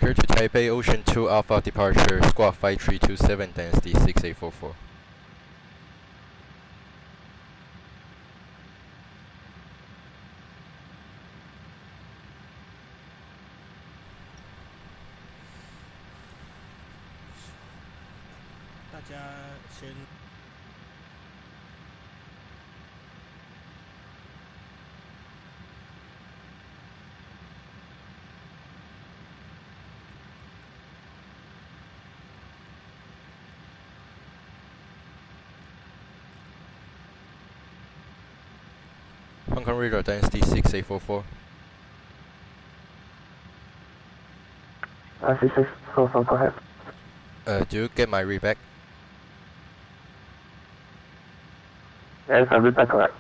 Clear to Taipei Ocean 2 Alpha departure, squawk 5327, density 6844.大家先。Hong Kong radar density 6844. 6644, go ahead. Do you get my read back? Yes, I read back correct.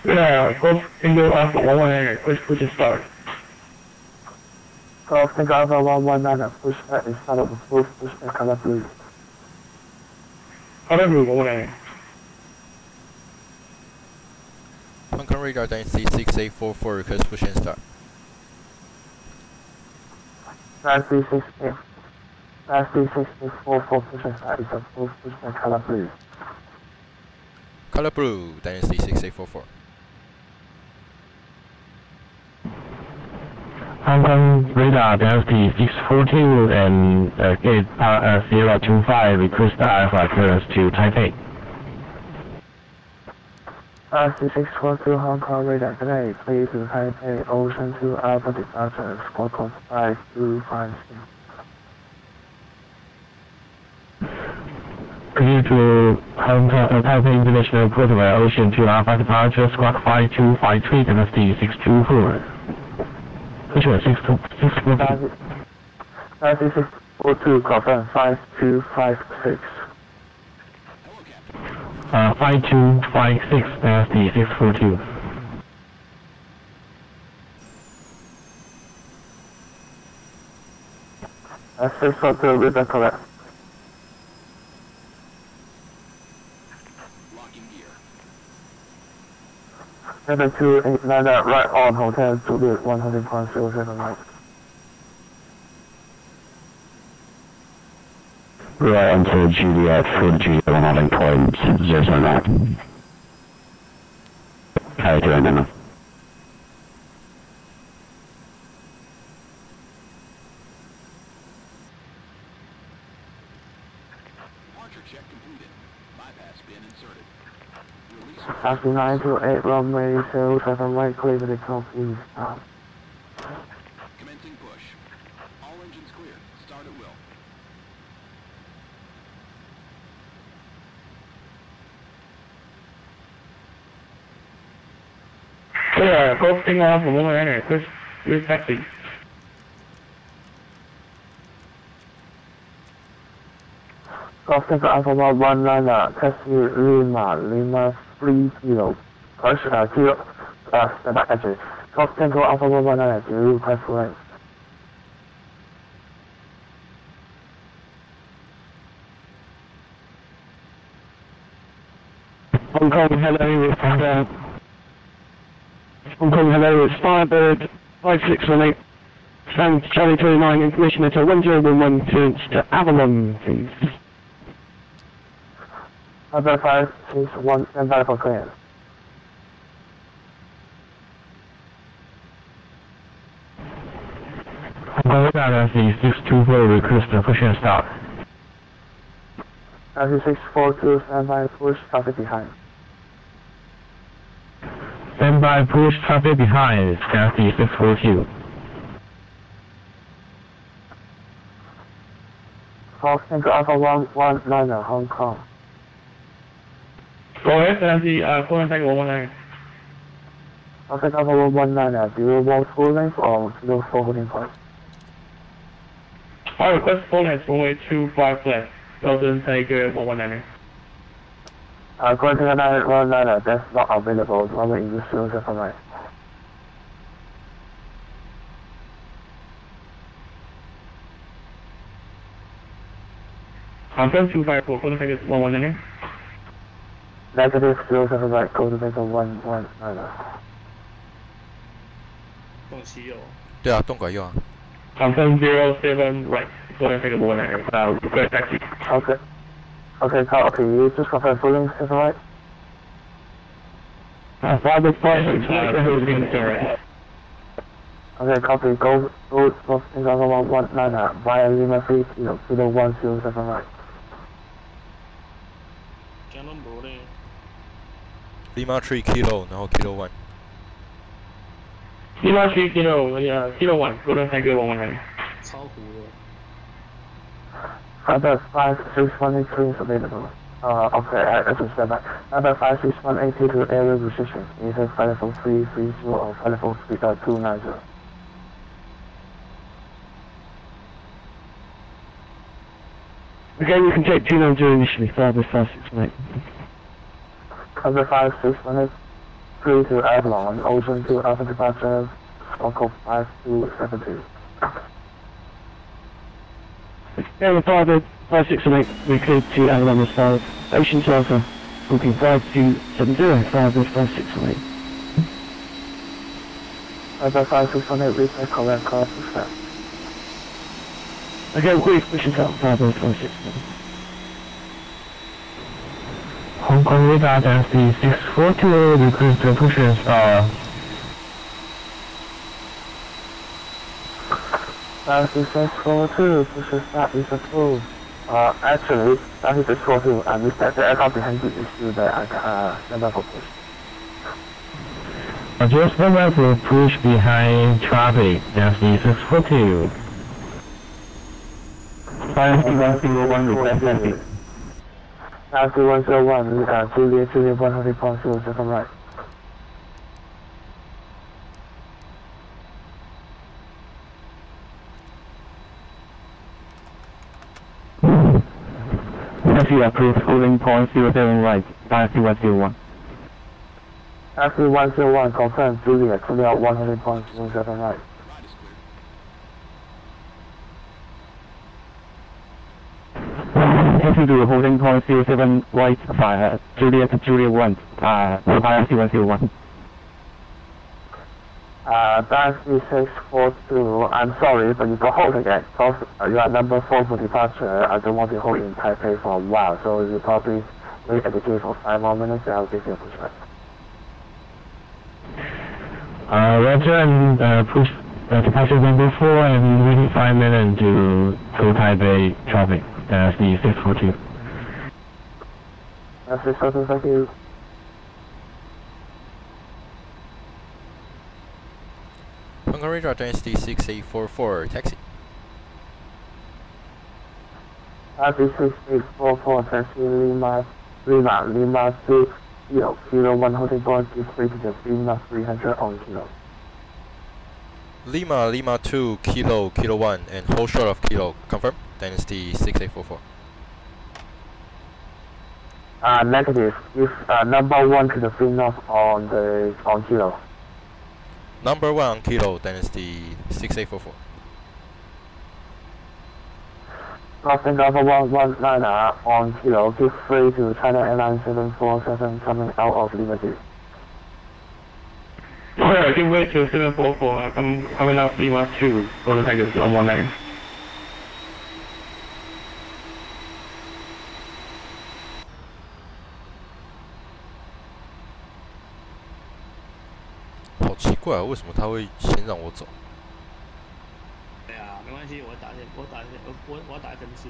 Yeah, Golf Tango Alpha 119, push and start. Golf Tango Alpha 119, push and start up with full push and color blue. Color blue 119. Hong Kong radar density 6844, request push and start. 936844 push and start is a full push and color blue. Color blue density 6844. Hong Kong radar density 642 and gate 025, request Alpha clearance to Taipei. 6642 Hong Kong radar today, please to Taipei Ocean 2 Alpha departure, squawk 5256. Clear to Hong Kong Taipei International Airport via Ocean 2 Alpha departure, squawk 5253, density 624. Push 624. 9642, confirm 5256. 5256, density 642. That's 642, read that correct. Number 289 right on Hotel Juliet 100.07 right. Right onto Juliet for Juliet 100.09. How are you doing now? After 928 runway 07 right, clear to the complete stop. Commencing push. All engines clear. Start at will. Yeah, Golf Tango Alpha 119, push taxi. Golf Tango Alpha 119, taxi Lima 3 kilo. Push kilo, stand by entry. Golf Tango Alpha 119, to press right. Hong Kong, hello, Hong Kong, hello, it's Firebird 5618. Stand Charlie 29, information at 1011 clearance to Avalon, please. Number 561, stand by for clearance. Radar SC624 request push and start. SC642, stand by, push traffic behind. Stand by, push traffic behind, SC642. Fox Tango Alpha 119, Hong Kong. Go ahead, SC, Fox Tango 119. Fox Tango Alpha 119, do you want full length or no full holding point? I request full length runway 25 left. Golden Tiger 119. Going to the 919, that's not available. Runway English 079. Confirm 254, Golden Tiger 119. Negative 079, Golden Tiger 119. 东西有。对啊，动拐右啊。Confirm 07 right. Golden Tiger 119. Request taxi. Okay. Okay, Carl, can you just confirm full length, is that right? 5 Okay, copy. Go Fox Tango Alpha 119 via Lima 3 Kilo 1007 right. Lima 3 kilo， 然后 kilo 1。Lima 3 kilo, kilo 1, Golden Tiger 119. Number 56183 is available. Okay, I just said that. Number 56182 to area position. Either 54330 or 543.290. Okay, you can take 290 initially, 56183. Number 56183 to Avalon, Ocean to Alpha Departure, Local 5272. Okay, 56183, we cleared to Avalon as far as Ocean to Alpha, booking 5270, 56183. Number 5618, reset correct course respect. Okay, brief pushing out 56183. Hong Kong radar SC642, request to push and start. 5642, push and start is approved. Actually, 5642, I missed that. The aircraft behind you issued the number for push. Just remember to push behind traffic, SC642. 5101, request landing. 9101, Juliet 100.0, from right. SC approved, holding point 07 right, 5101. 101, confirm Juliet 100.07 right. Taxi to holding point 07 right, Juliet 1, 5101. 642, I'm sorry, but you got hold again, because you are number 4 for departure. I don't want to hold in Taipei for a while, so you probably wait at the gate for 5 more minutes, and I'll give you a pushback. Roger, and push departure number 4 and waiting 5 minutes to Taipei traffic. That's the 642. That's 642, thank you. Tonga radar density 6844, taxi. 6844, taxi Lima 2 Kilo 1 holding point, give free to the Lima 300 on Kilo. Lima 2 kilo 1 and hold short of kilo. Confirm. Density 6844. Negative. Give number 1 to the free north on Kilo. Number 1 on kilo. Density 6844. Crossing Alpha 119 on Kilo. Give free to China Airlines 747 coming out of Lima 2. Royal, Conway 2744, I'm coming out Lima 2, go to Tigers 119. 好奇怪啊，为什么他会先让我走？对啊，没关系，我打分数。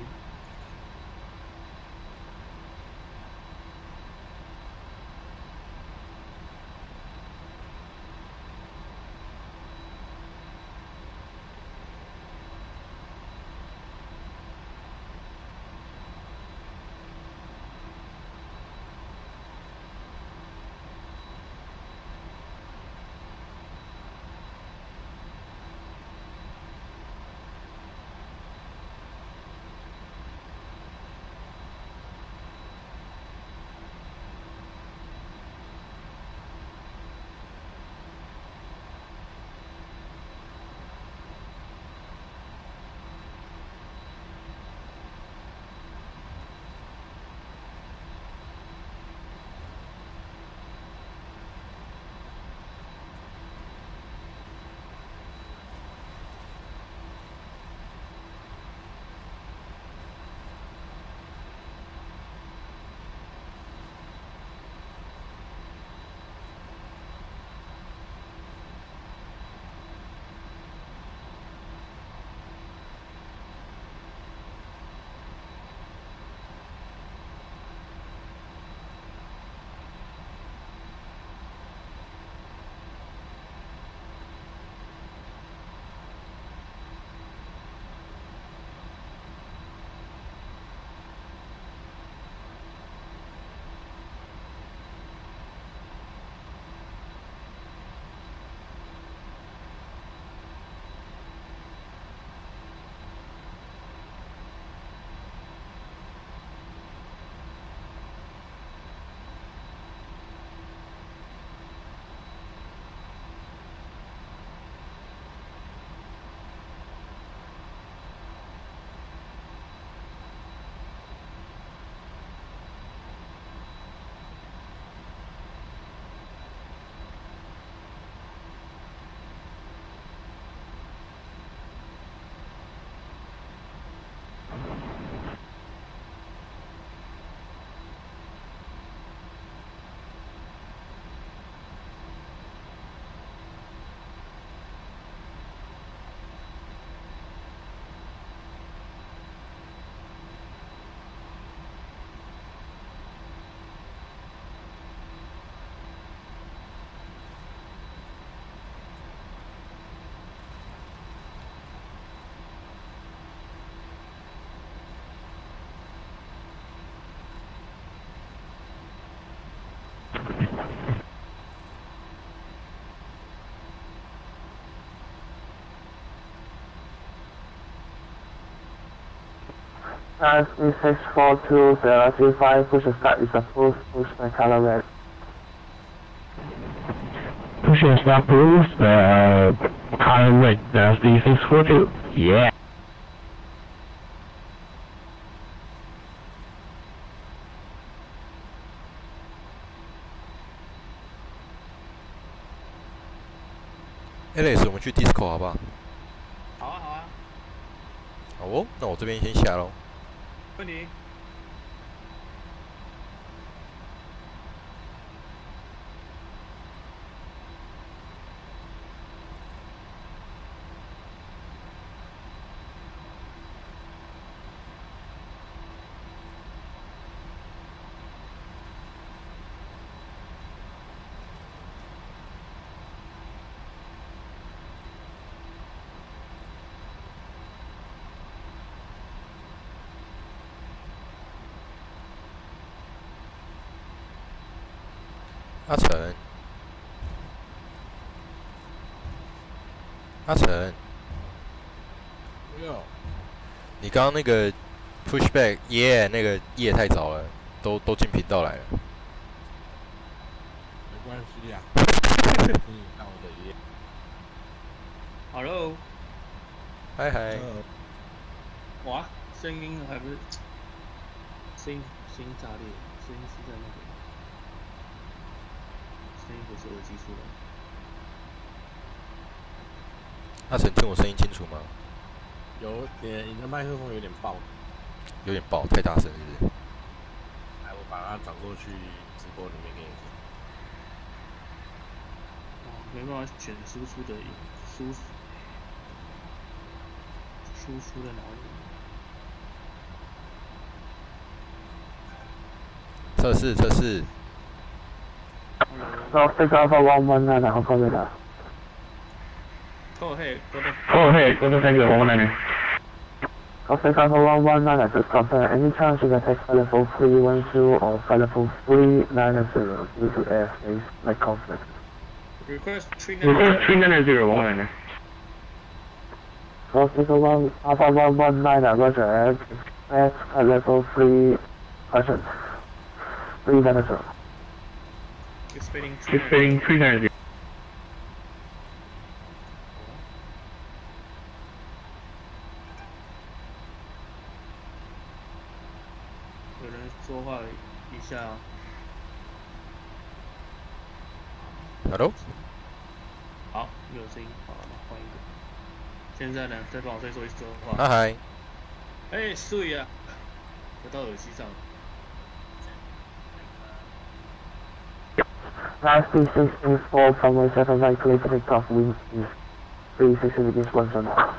642 push start is a full push by Calavet. Push and start boost, current rate, that's the 642. Yeah. LS，我们去 Disco 好不好？好啊，好啊，好哦，那我这边先下喽。问题。阿成，阿成，你刚刚那个 pushback 耶，那个夜太早了，都进频道来了。没关系呀、你看我的夜。Hello，嗨嗨，哇，声音还不是声音炸裂，声音是在那个，声音不是耳机出来。阿成，听我声音清楚吗？有你的麦克风有点爆，有点爆，太大声是不是？来，我把它转过去直播里面给你听。没办法选输出的输出在哪里？测试测试。North Take Alpha 119, how copy that? Go ahead, go ahead. Oh, hey, go to Tango 119. North Take Alpha 119, just confirm any chance you can take flight level 310 or flight level 390 due to airspace like conflict. Request 390 119. North Take Alpha 119, roger, expect flight level 390. Expecting 390. 有人说话一下哦。Hello。好，有声音，好，那换一个。现在呢，再帮我再说一次话。嗨。哎，睡呀，回到耳机上。Last P3Dv4 from 7 right, clear for takeoff, wind is 360 degrees 1 knot.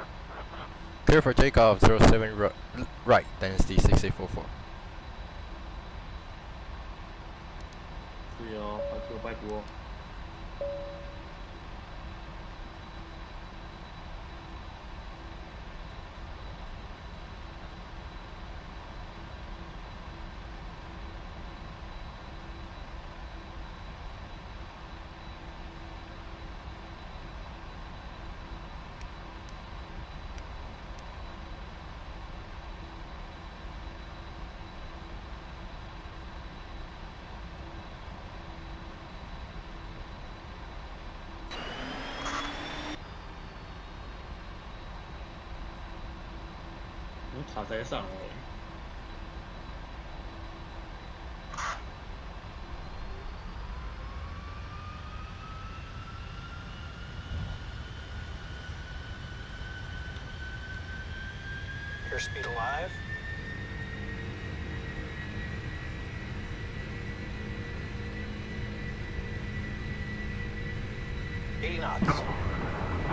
Clear for takeoff 07 right, density 6844. 注意哦，有白骨哦。塔台上哦。Airspeed alive.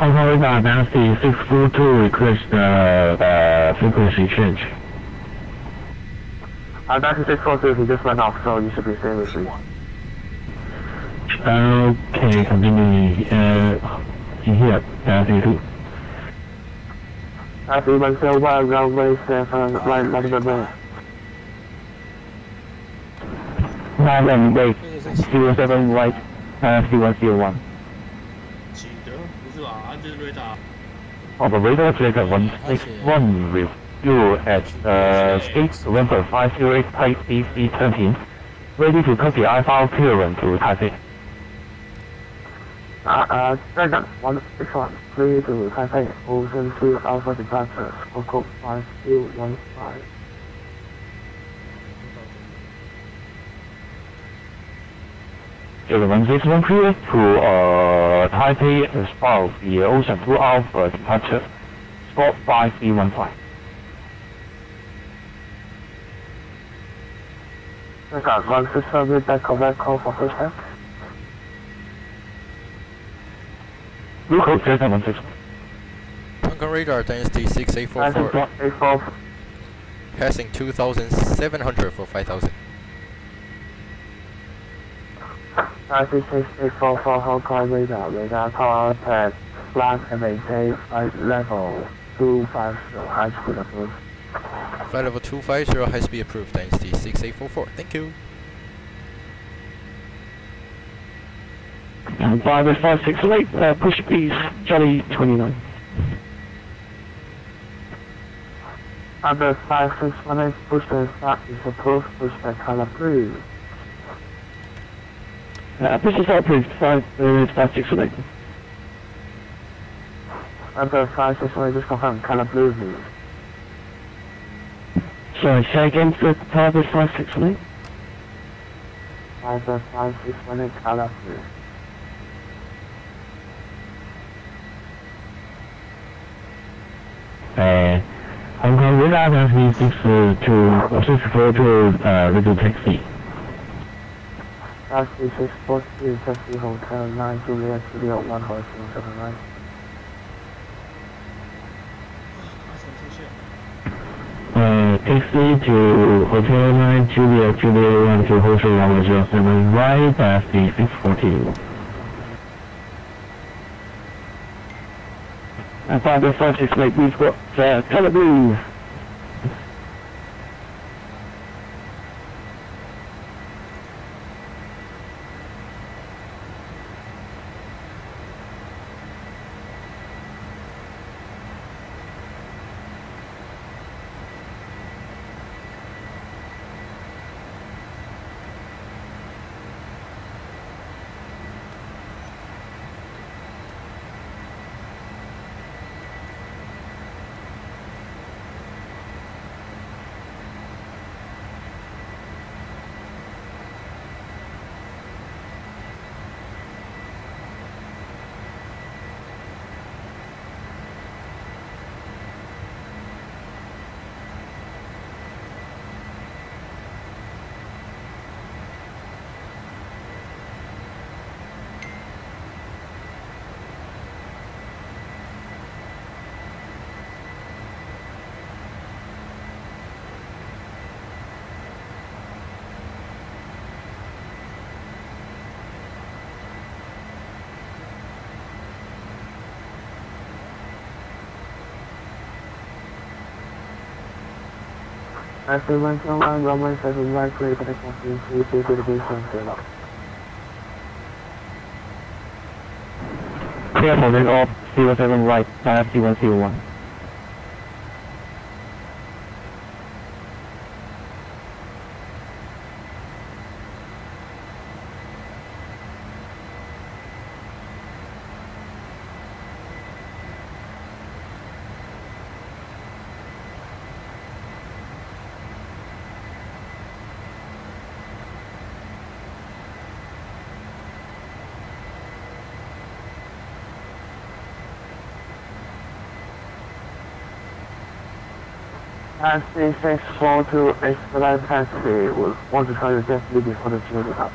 Alpha Radar density 642, request frequency change. That's 642, he just went off, so you should be staying with me. Okay, continue in here, density 2. That's 310 runway 7, right, landing the main. 9 and wait, 07 right, 3101. 记得不是吧？这是雷达。 Operator Flicker 161 with you at State November 508 Type DC-13, ready to copy IFR clearance to Taipei. Dragon 161, clear to Taipei, Ocean 2 Alpha departure, Squawk 5215. Dragon 161 clear to Taipei as part of the Ocean 2 Alpha departure, Spot 5315. Dragon 161 with that correct call for first time. Blue code Dragon 161. TONGA radar density 6844. 84. Passing 2,700 for 5,000. 6844 Hong Kong radar power pad, flag and maintain flight level 250, high speed approved. Flight level 250, high speed approved, density 6844. Thank you. And 558, push please, Charlie 29. Under 5618, push the start is approved, push the color blue. Push the start approved, 558. Under 5618, just confirm color blue please. Sorry, say again for Target 568. Under 5618, color blue. Hong Kong radar taxi 64 to radio taxi. Taxi 642, taxi hotel 9 Juliet Juliet 1 Horsing 79. taxi to Hotel 9 Juliet Juliet 1 to Hotel Runway 07 right, taxi 642. And 556 late, we've got Tel Aviv. Taxi 121, runway 7 right, clear for the conference, P3Dv4 CAL. Clear for takeoff 07 right, taxi 101. Taxi 642, expedite taxi, will want to try to get you before the journey up.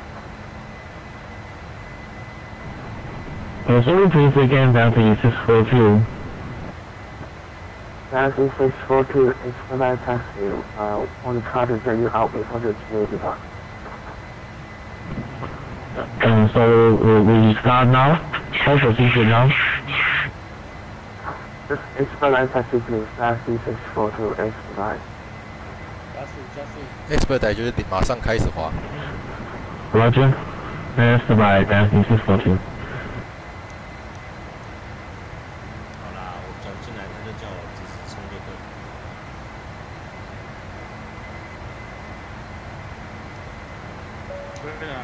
Sorry, please again, taxi 642. Taxi 642, expedite taxi, want to try to get you out before the journey up. So we start now? How position now? Just expedite taxi please, taxi 642, expedite. 加速 expedite 就是马上开始滑。 Roger. That's by taxi 642. 好啦，我转进来，他就叫我直直冲就对了。对啊，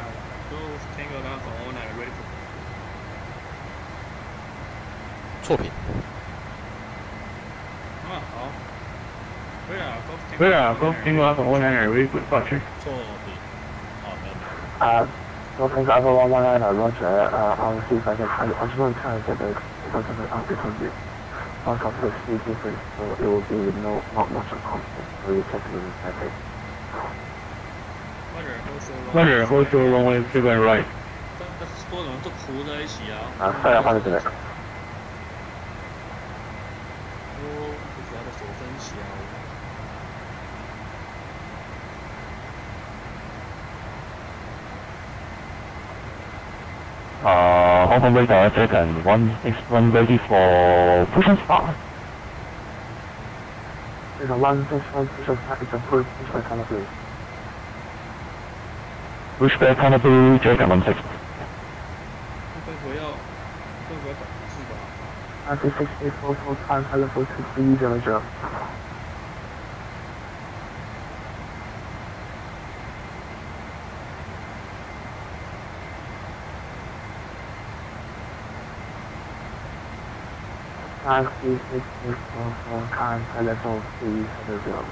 都 Tango 到从哪个 ready？ 错评。啊好。对啊，都 Go Tango from 199, ready for departure. 错评。哦，没有。Go Tango Alpha 119, Roger, I'll see if I can try to, I just want to try to get the contact out because it, I'll have to see different, so it will be not much of conflict, so you check it in the package. Roger, hold short runway 7 right. 这波怎么都糊在一起啊？快点换这个。不知道在手分析啊。Hong Kong radar second, 161 ready for push and start. It's a 161 push and start, it's a pushback canopy. Pushback canopy, Jacob 16. 会不要导致吧？ Taxi 6844, time telephone to P3Dv4. Taxi 6844, time telephone P3Dv4.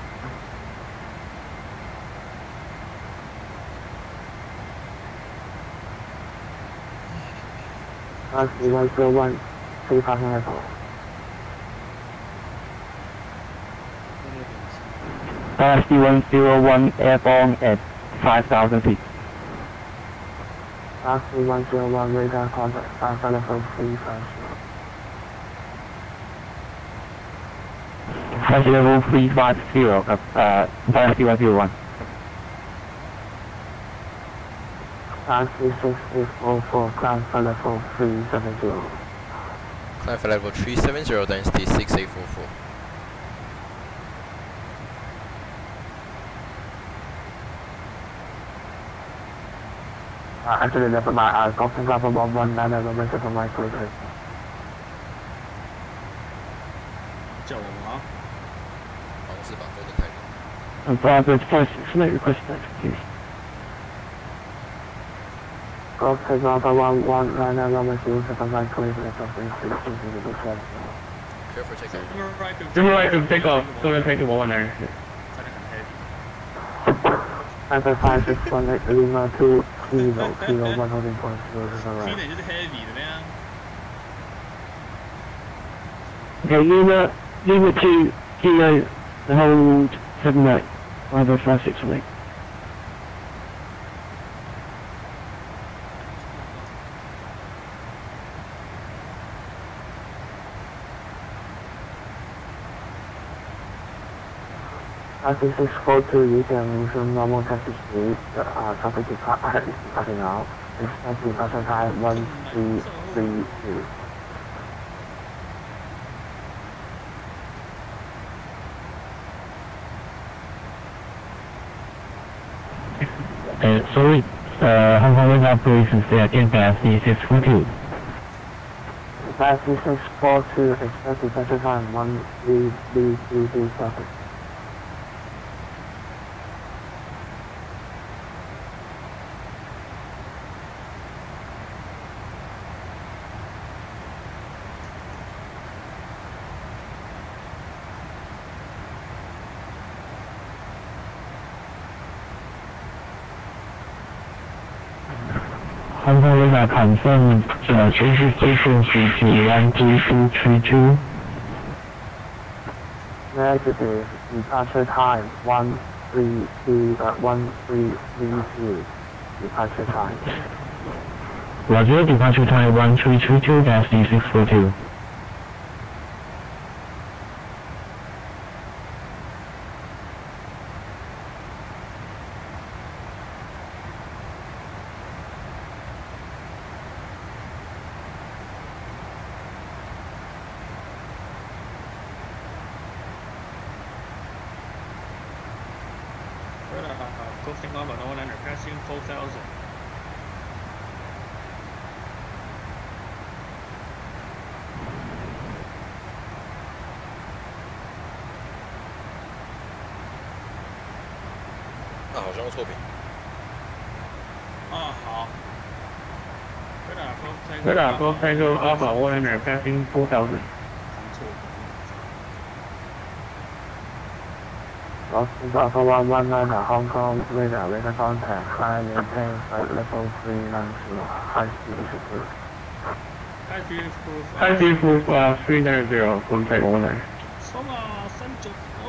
Taxi 101, 可以发现在走。C101 airborne at 5,000 feet. C101 radar contact 5 level 350. Flight level 350 ครับC101 CAL6844 climb flight level 370. Climb flight level 370, density 6844. Actually, never mind. Golfing Club above 19 and the from my clear. 叫我们啊，好像是吧，都在台北。 And Bravo 56 request execution. Golfing Club above 19 and the from my clear. Careful takeoff. Super right to take off, so we'll take the 119. 差点很 heavy。 Number 5618 Lima 2 Kilo 1 holding point 0 P 呢就是 heavy 的那样。 Okay, Lima 2 Kilo, the hold 78, 50568. RC642, you can resume normal taxi speed, traffic departing out. Expect departure time 1332. Sorry, Hong Kong Wing operations there at ENVAR C642. RC642, expect departure time 1332 traffic. Hong Kong Wing confirmed changes frequency to 12232. Negative, departure time 1332, departure time. Roger, departure time 1322-D642. Coasting over no one passing 4,000. Ah, 好像错评。啊，好。Radar Golf Tango Alpha 100 passing 4,000. Golfing Alpha 119 Hong Kong radar contact, climb maintain flight level 390, high speed secure. High speed proof 390, contact 119. 冲啊，39哦！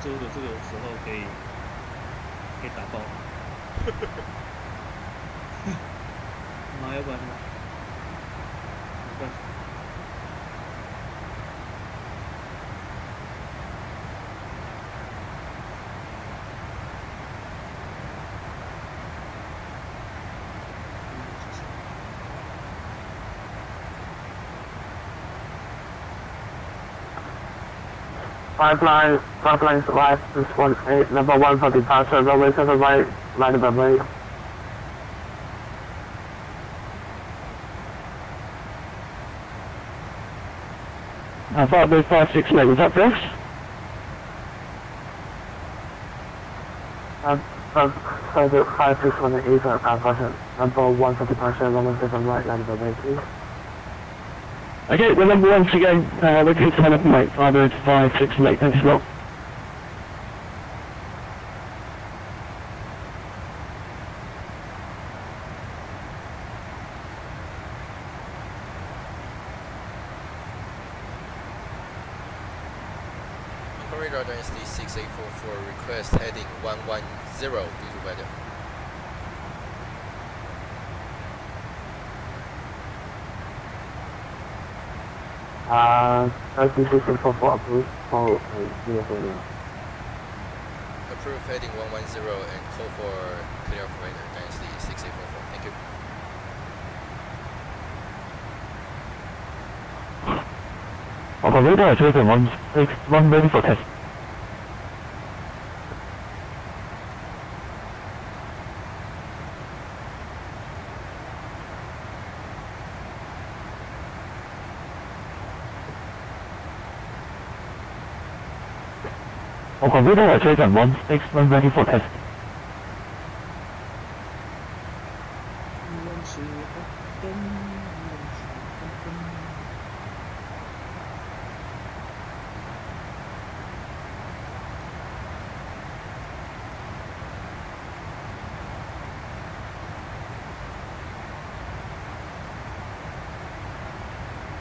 遮的这个时候可以打爆。妈，要不然没办法。Five lines right, 618, number 1 for departure, runway 7 right, line of runway. Firebird 568, was that this? Firebird 5618, departure, number 1 for departure, runway 7 right, line of runway 3. Okay, remember once again, looking to head mate, Firebird 568, thanks a lot. radar density 6844, request heading 110 due to weather. CAL6844 approved for vehicle. Approve heading 110 and call for clear of radar density 6844. Thank you. Operator chosen 161 ready for test. Operator chosen 161 ready for test.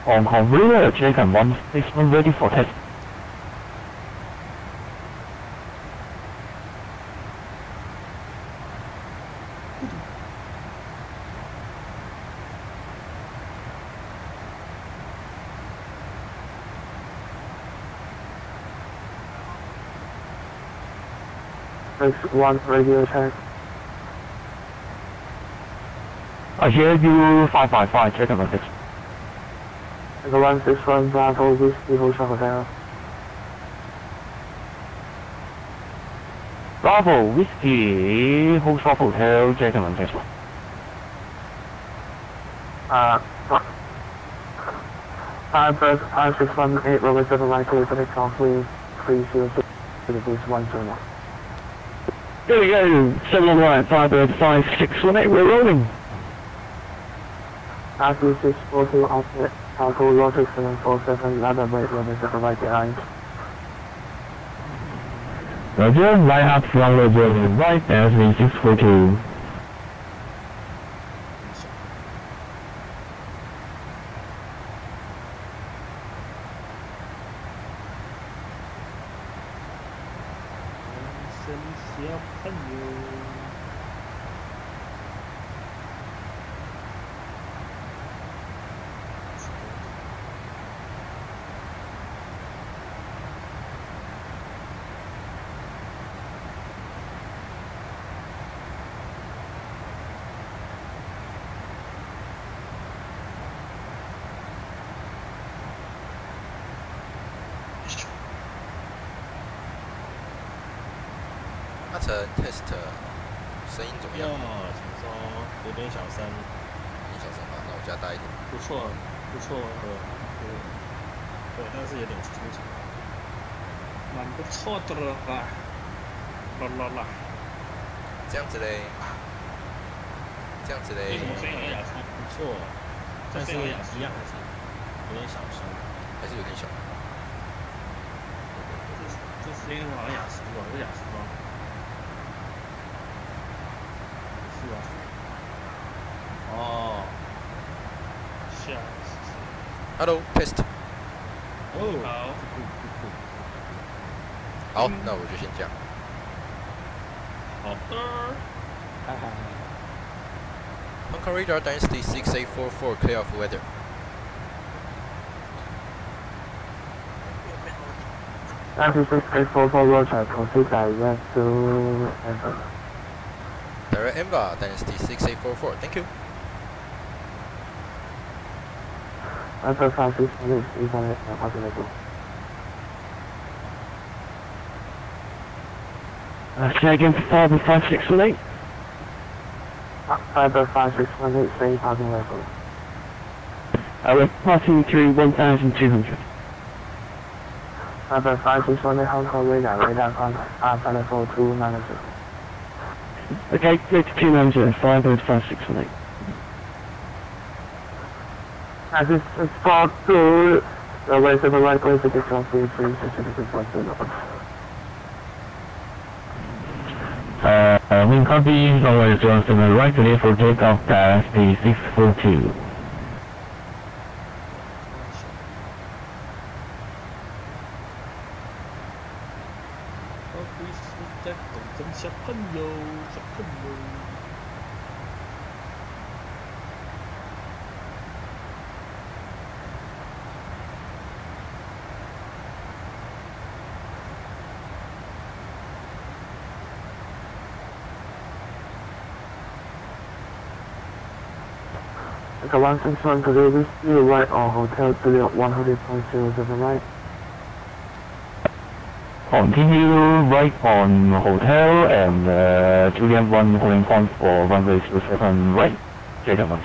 Hong Kong radar chosen 161 ready for test. One radio check. I hear you 555 check number 6. 161 Bravo Whiskey Hotel Hotel. Bravo Whiskey Hotel Hotel check number 6. 5618 Rover 712 Pacific Conflict 306 to the boost 10. There we go, 719 Firebird 5618, we're rolling. RC642 outfit, Alcohol Logic 747, ladder rate Rover 719. Roger, right half runway 0 right, SV642.阿成 test 声音怎么样？请说，有点小声。你小声吧，那我加大一点。不错，不错，对，但是有点粗糙。蛮不错的啦，啦。这样子嘞，这样子嘞。飞尔雅斯不错，但是一样还是有点小声，还是有点小。这声音好像雅思吧？是雅思吗？是啊。哦。下。Hello test。哦，好。好，那我就先讲。好的。TONGA radar density 6844, clear of weather. RC6844 Roger, proceed direct to ENVAR. Direct ENVAR density 6844. Thank you. ENVAR 5618 is on it, available. Say again for 5618. Fiber 5618, say parking level. We're passing through 1200. Fiber 5618, Hong Kong radar contact, R 290. Okay, go to 290, Firebird 5618. RC642, runway 7 right, clear to get on 336 Wind copy, runway 07 right, clear for takeoff, SV642. 在等跟小朋友，小朋友。It's a 161 to the still right on Hotel Juliet 100.07 right. Continue right on hotel and Juliet 1 holding point for runway 27 right. Gentlemen.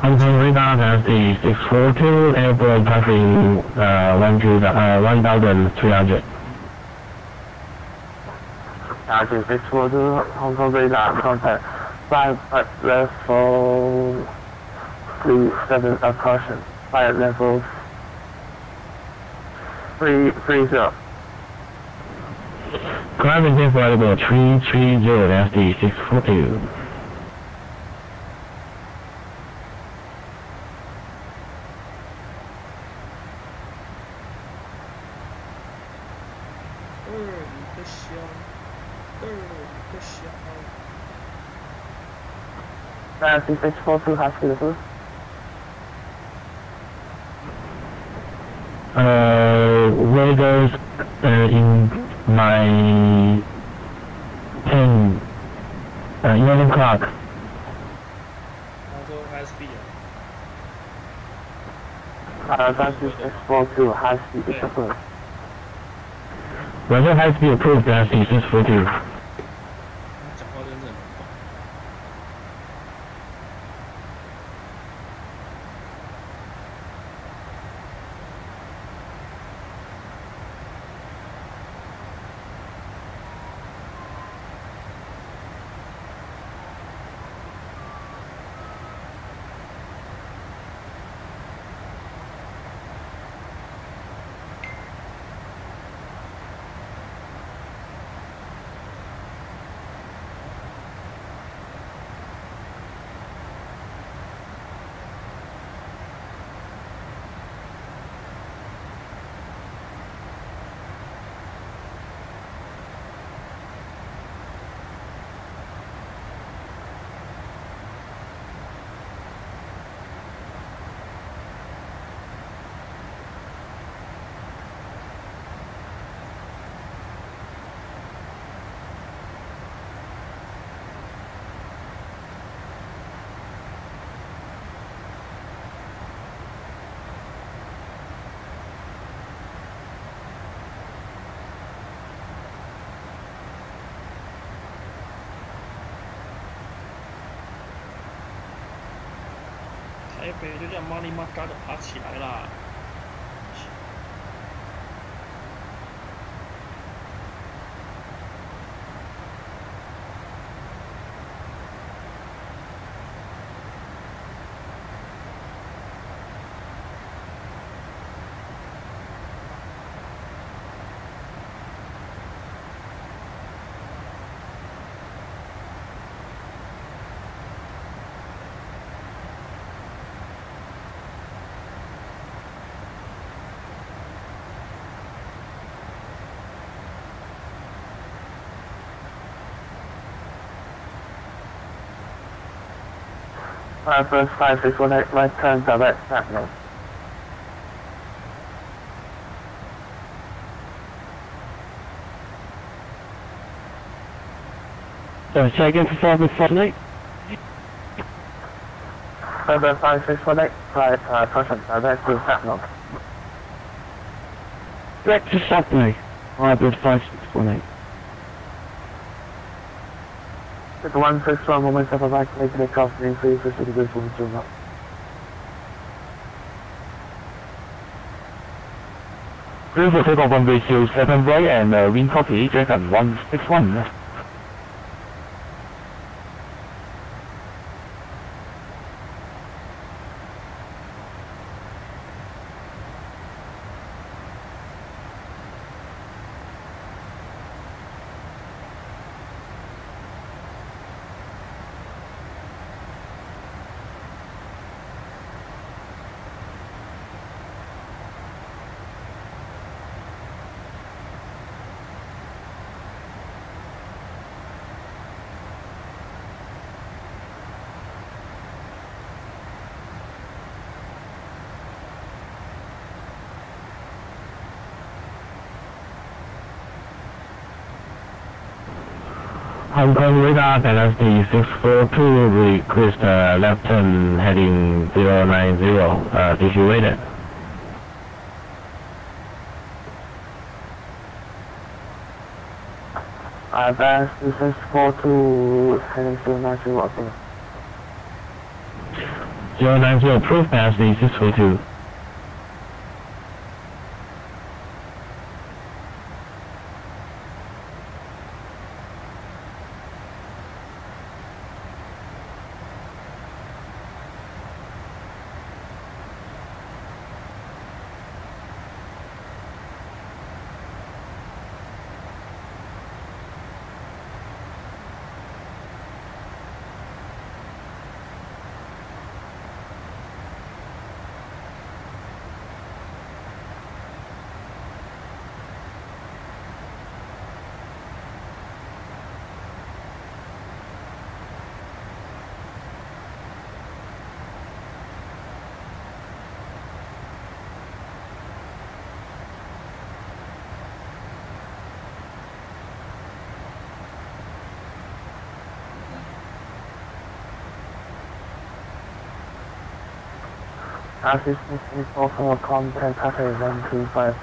Hong Kong radar has the 642 airborne passing 1,300. Target 642 Hong Kong radar contact 5 at level 37 caution 5 at level 330. Climbing tape variable 330, that's the 642. Nancy 642 has to the radars in my 10, 11 o'clock. Also SB Nancy 642 has to the first. Roger, has to be approved as the 642. 讲话真的很棒。台北就这样麻里麻嘎的爬起来啦。First 5618 right turn direct Sentinel. Sorry, say again for 5618? Further 5618 right caution direct to Sentinel. Direct to Saturday. Hybrid 5618. It's 161 moments of back making a crossing increase for 60 degrees from the zoom up. Clear for takeoff runway 07 right and wind copy, Dragon 161. Hong Kong radar Dynasty 642 request left turn heading 090, did you wait it? Advance 642 heading 090, okay. 090, proof pass the 642. Assistance info for contact pattern 1255.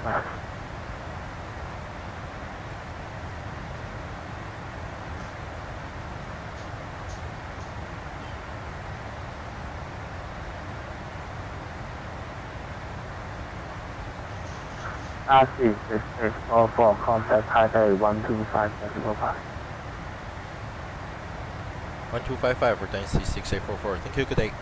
RC6644 for contact pattern 125.05. 1255 for Dynasty 6844. Thank you, good day.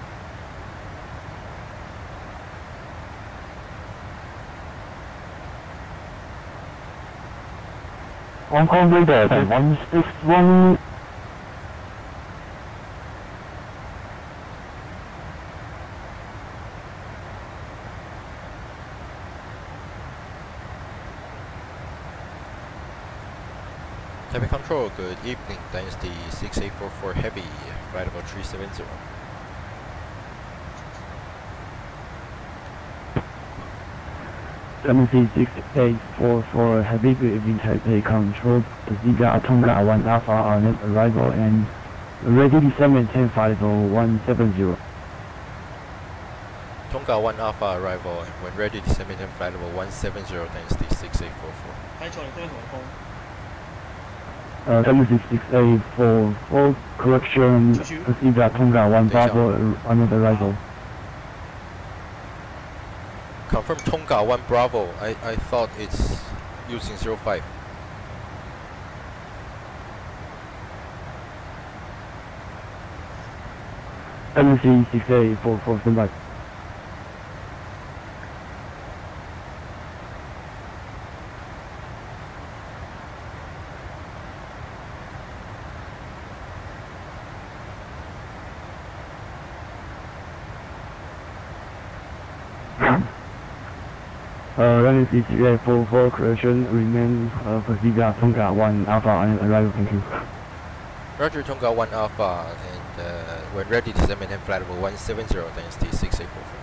Hong Kong radar 161. Taipei Control, good evening. Dynasty 6844 Heavy, flight about 370. Dynasty 6844 Heavy, good evening. Taipei Control, Zebra Tonga 1 Alpha on arrival and ready to maintain flight level 170. Tonga 1 Alpha arrival and when ready to maintain flight level 170, Dynasty 6844. 台球你跟什么风？ Dynasty 6844 correction, Zebra Tonga 1 Bravo on arrival. Confirm Tonga 1 Bravo. I thought it's using 05. Dynasty 6844 standby. Dynasty 6844 correction remain for Zebra Tonga 1 Alpha on arrival, thank you. Roger, Tonga 1 Alpha and when ready to maintain flight level 170, Dynasty 6844.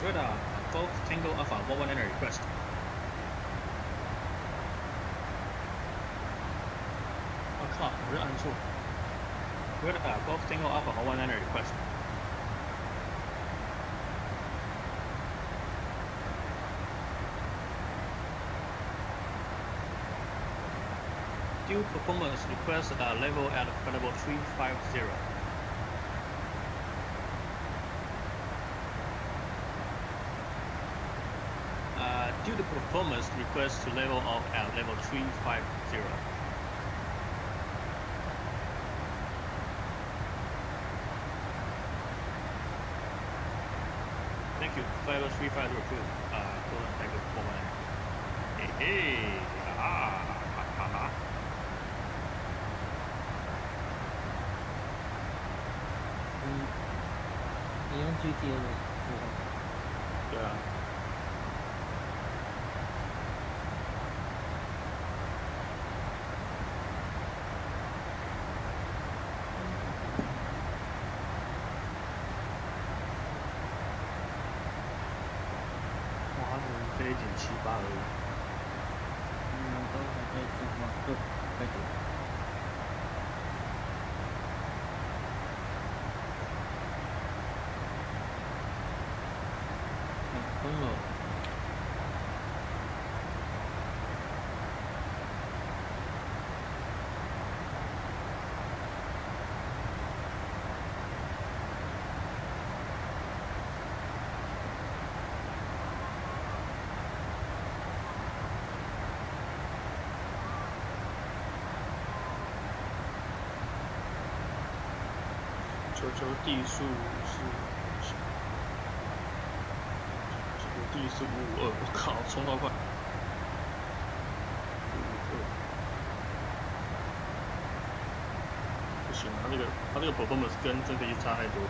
radar, Golf Tango Alpha 119 request. Oh, 靠，我是按错。Radar, Golf Tango Alpha 119 request. Due performance request level at level 350. Due to performance request to level off at level 350. Thank you, level 3502. Thank you for my. Hey, ha ha ha. 你用 GTA 的，对啊。哇，他们飞1.78而已。都还在进化，快点。疯了！求地数是。地是552，我靠，冲到快！不行，他那个 performance 跟真飞机差太多。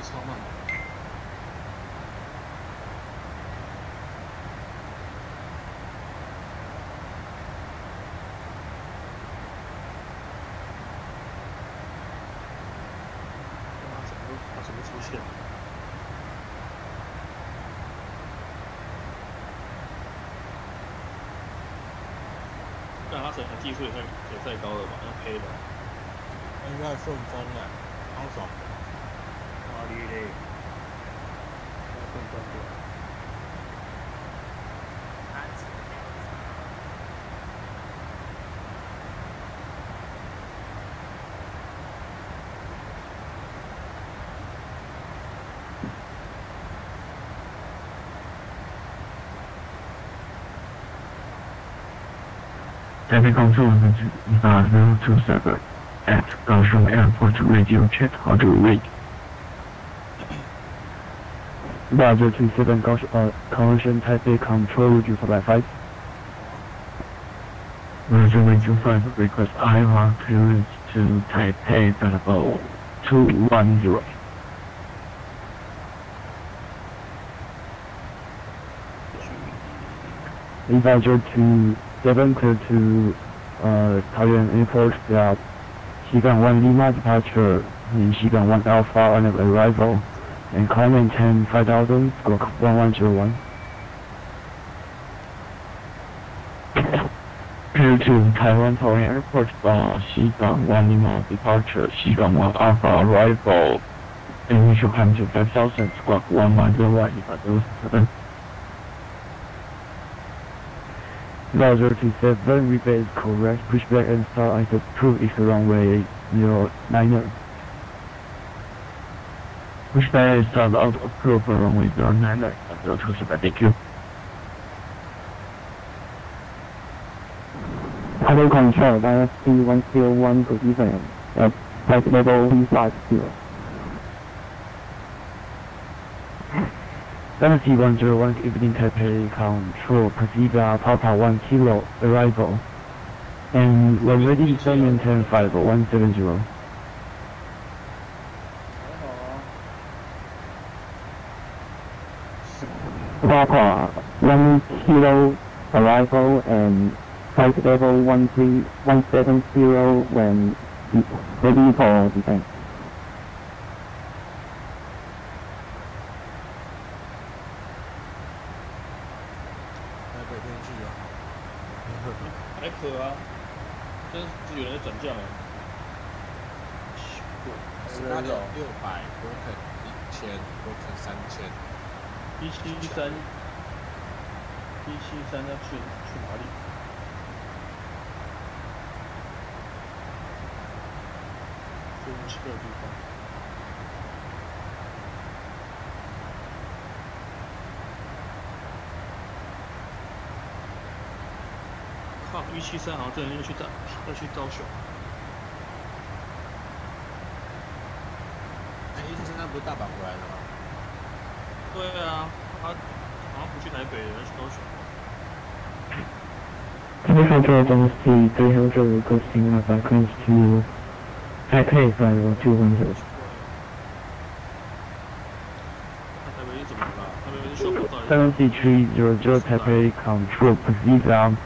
超慢的。他怎么出现？但他整个技术也太高了吧？要黑的。应该顺风了，超爽。哪里嘞？要顺风的。Traffic control ENVAR 027 at Kaohsiung Airport radio check how to read. Roger 27 Kaohsiung Taipei control radio 455. Roger radio 5 request ILS Rwy to Taipei Bravo 210. Roger 27 clear to Taoyuan Airport at Xigang 1 Lima departure in Xigang 1 Alpha on arrival and call maintain 5000 squawk 1101. Departure to Taiwan Taoyuan Airport, Xigong 1 Lima, departure, Xigong 1 Alpha, arrival, initial time to 5,000, squawk 1 mile right, 7. Roger 27, repeat is correct, pushback and start item 2 is runway 09er. Pushback and start out of crew for runway 09er, 02, thank you. Hello control, ILS 101 position, flight level P350. T101 evening Taipei control, PB Papa 1 kilo, arrival. And we're ready to maintain 5170. Papa 1 kilo, arrival and flight level 170 when ready for descent.还可啊，但是有人在转降哎。600 broken 1000 broken 3000。173要去哪里？飞去的地方。靠，173好像真的要去高雄。173那不是大阪回来的吗？对啊，他好像不去台北，要去高雄。Control Dynasty 300 requesting frequency to Taipei flight level 200. 7300 Taipei control, proceed down.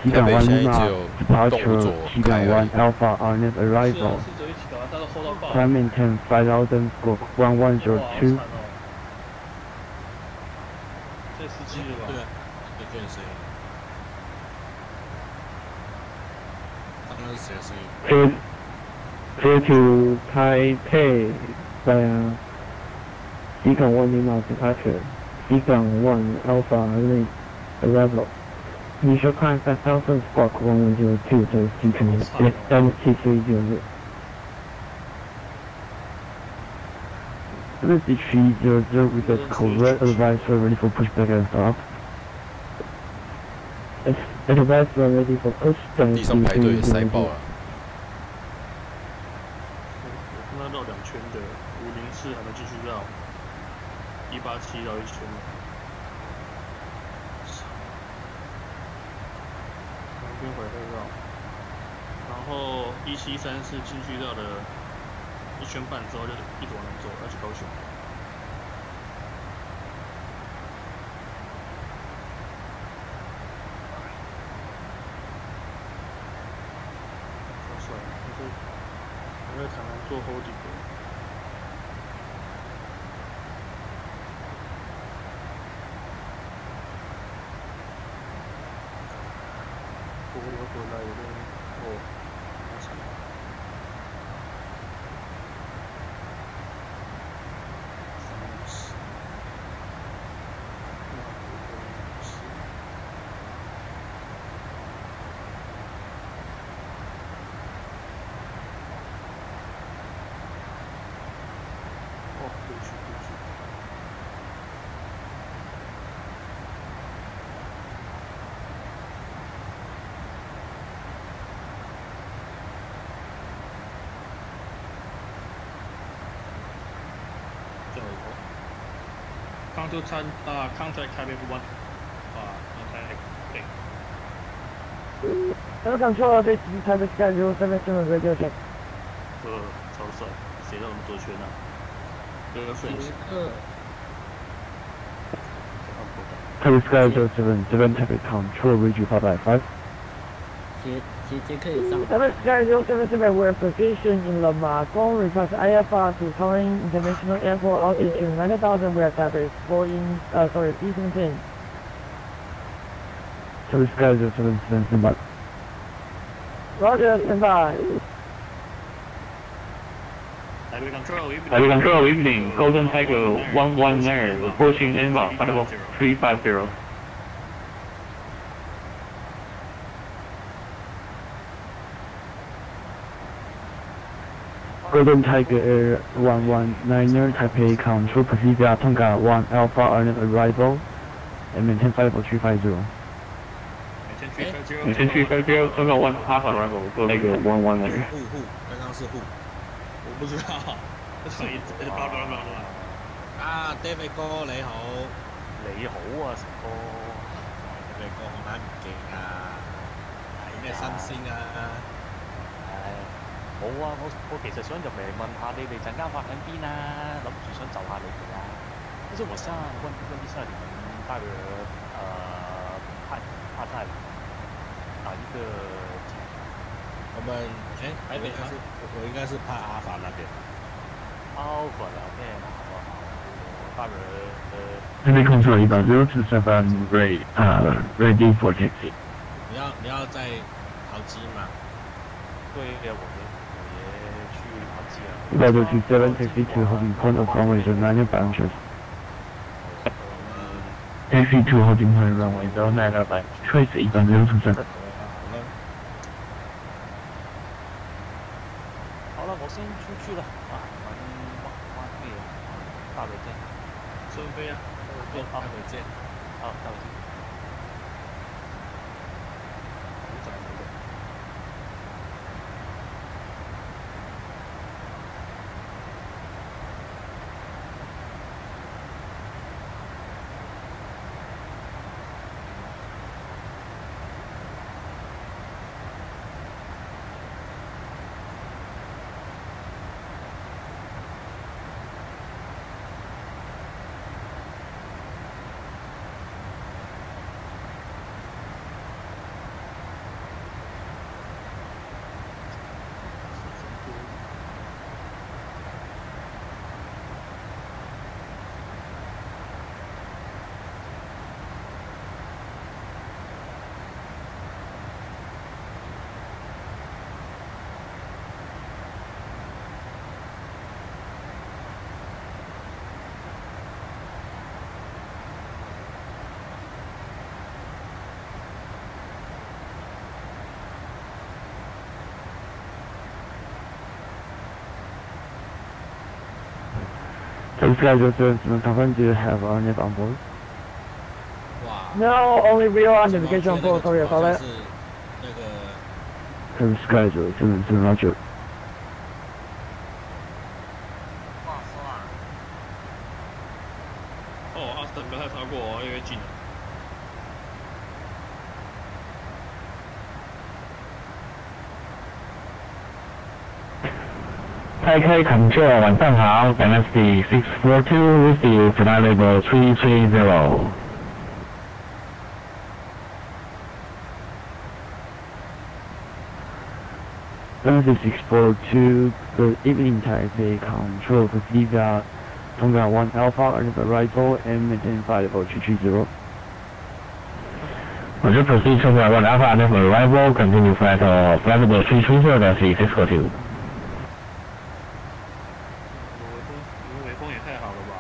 Xigong 1 Lima, departure, Xigong 1 Alpha, on arrival. Time maintain 5,000, squawk 1102. 这司机了吧？对啊，有这点声音。刚刚是谁的声音？ Clear to Taipei via Xigong 1 Lima departure, Xigong 1 Alpha, arrival. Initial time 5,000, squawk 1102, so T300. 7300 request correct, advisor ready for pushback and stop. Advisor ready for pushback. 地上排队也塞爆了。我看他绕2圈的504还没继续绕，187绕1圈了。两边回来绕，然后173是进去绕了1圈半之后就一直往南走，要去高雄。超帅，我在台南做 holding 的。我回来有点哦，好惨。Contact Taipei 1 Hello control, this is Taipei Sky 077 radio check. 超帅，谁让我们多圈啊？这个顺序。Taipei Sky 077 Taipei control, reach 555. 捷克以上。Taipei Sky 077, we're positioned in Lama. Phone request IFR to Taiwan International Airport altitude 9,000. We are Taipei P17. Taipei Sky 077 standby. Roger, stand by. Highway Control, evening. Golden Tiger 119, approaching ENVAR, flight 350. Golden Tiger Air 119er, Taipei Control, proceed via TONGA 1 Alpha on arrival, and maintain flight level 350. maintain 350, TONGA 1 Alpha arrival, Golden Tiger 119. 刚刚是户，我不知道，这传一直叭叭叭叭。啊 ，David 哥你好，你好啊，成哥。David 哥好耐唔見啊，係咩新鮮啊？冇啊，我其實想入嚟問下你哋陣間發喺邊啊，諗住想就下你哋啊。就是我想問一下你們大約怕在哪一个？我们我应该是怕阿法那边。Alpha 那边，好，大约Heavy Control 12027 ready for taxi. 你要在桃机吗？对呀，我也去桃机啊。Level 27 taxi to holding point of runway 09 boundaries. Taxi to holding point runway 09 by trace 12027. 好了，我先出去了啊，玩那个大尾见，顺飞啊，大尾见，好，大尾见。Those guys are doing some confirm, do you have RNF on board? No, only real identification on board, sorry about that. 那个 Those guys are doing some Roger. 哦，阿斯顿不要太超过哦，因为近了。Taipei Control 晚上好 ，Dynasty 642 with you, flight level 330. Dynasty 642, good evening Taipei Control, proceed via TONGA 1 Alpha on arrival and maintain flight level 330. 我是 proceed TONGA 1 Alpha on arrival, continue flight level 330 Dynasty 642. 尾风也太好了吧！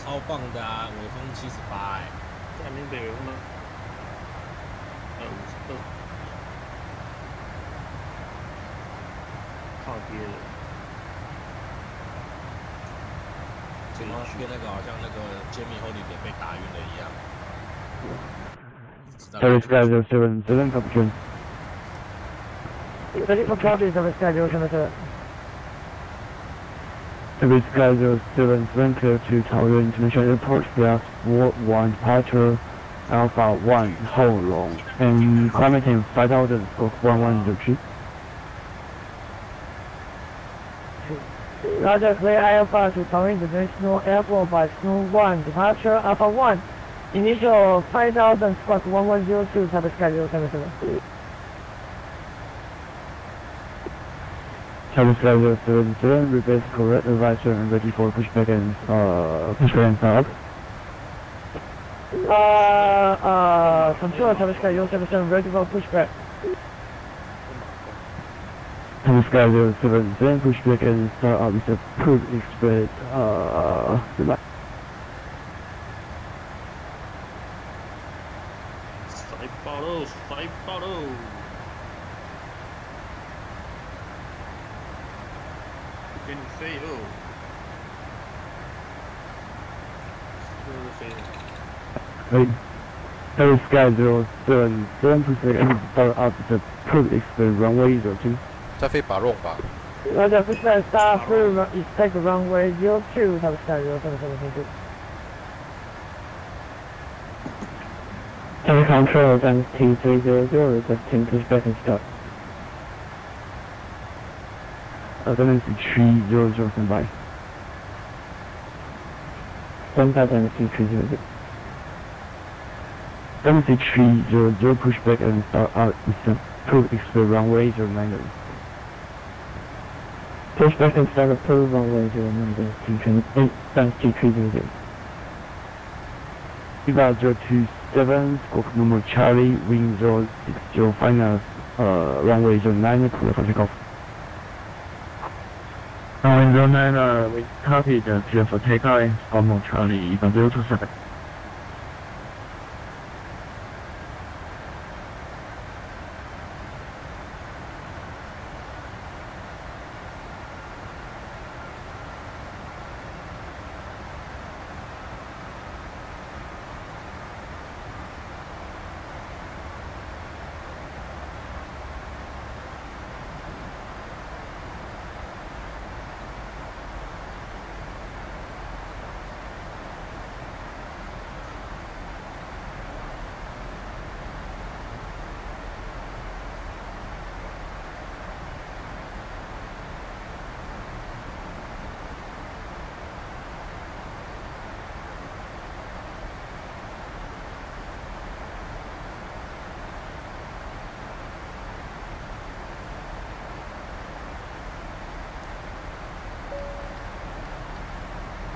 超棒的啊，尾风78哎。在那边北尾风呢？52。靠跌了。跟那个好像那个 Jamie Holiday 被打晕了一样。Service guys are 77, Captain. Ready for copy, service guys, 77. Service guys are 77, clear to Taoyuan International Airport via 41 departure, Alpha 1, Holong, and climbing 5000 of 1103. Roger, clear Alpha to Taoyuan International Airport by Snow 1, departure Alpha 1. Initial 5000 squawk 1102, service guys 77. Service guys are 77, reverse correct advisor and ready for pushback and start. Control service guy 77, ready for pushback. Tower Sky 07, then push back and start up with a cruise express, goodbye.塞爆喽，塞爆喽！给你飞喽！飞了。Right. Tower Sky 07, then push back and start up with a cruise express runway 02. 在飞把弄吧。 Roger, push back, start through, take the runway 02, Tower Sky 0772. Tower Control and P3Dv4 requesting push back and start. Then 30 standby. Contact and P3Dv4. Then 30 push back and start out with a cruise express runway 09. Push back and start approved runway 09, T28, thanks P3Dv4. ENVAR 027, squawk number Charlie, wind 060, final, runway 09, clear for takeoff. Runway 09, we copied, clear for takeoff, squawk number Charlie, ENVAR 027.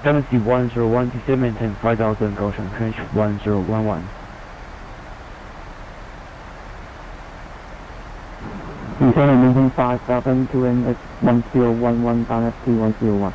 Tennessee 101 to maintain 5000 Goshen Trench 1011. Lieutenant moving 5000 to NX 1011 down FT 101.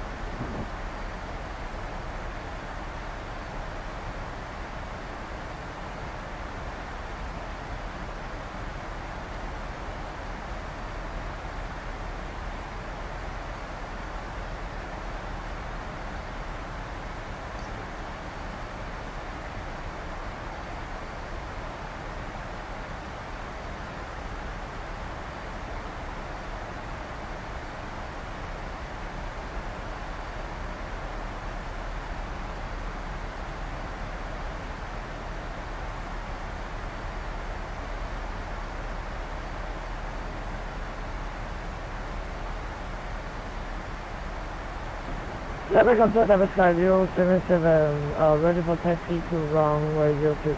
Level control, Tower Sky 077, ready for taxi to runway 02.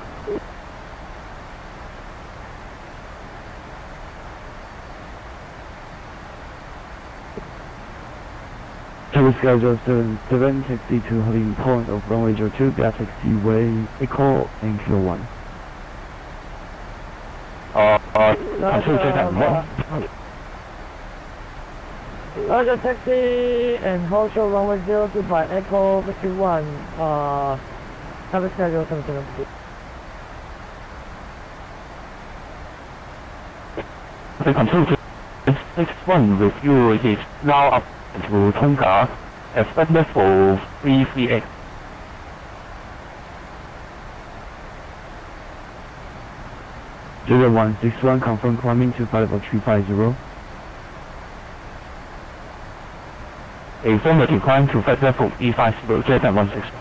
Tower Sky 077, taxi to holding point of runway 02, gas taxiway, echo, and Q1. Control check 1. Roger, taxi and hold show runway 02 by Echo 51, Tower Sky 077. The control 61 with you is now up to TONGA, expect level 338. Zero 161, confirm climbing to flight level 350. Affirmative climb to flight level 350, jet at 16.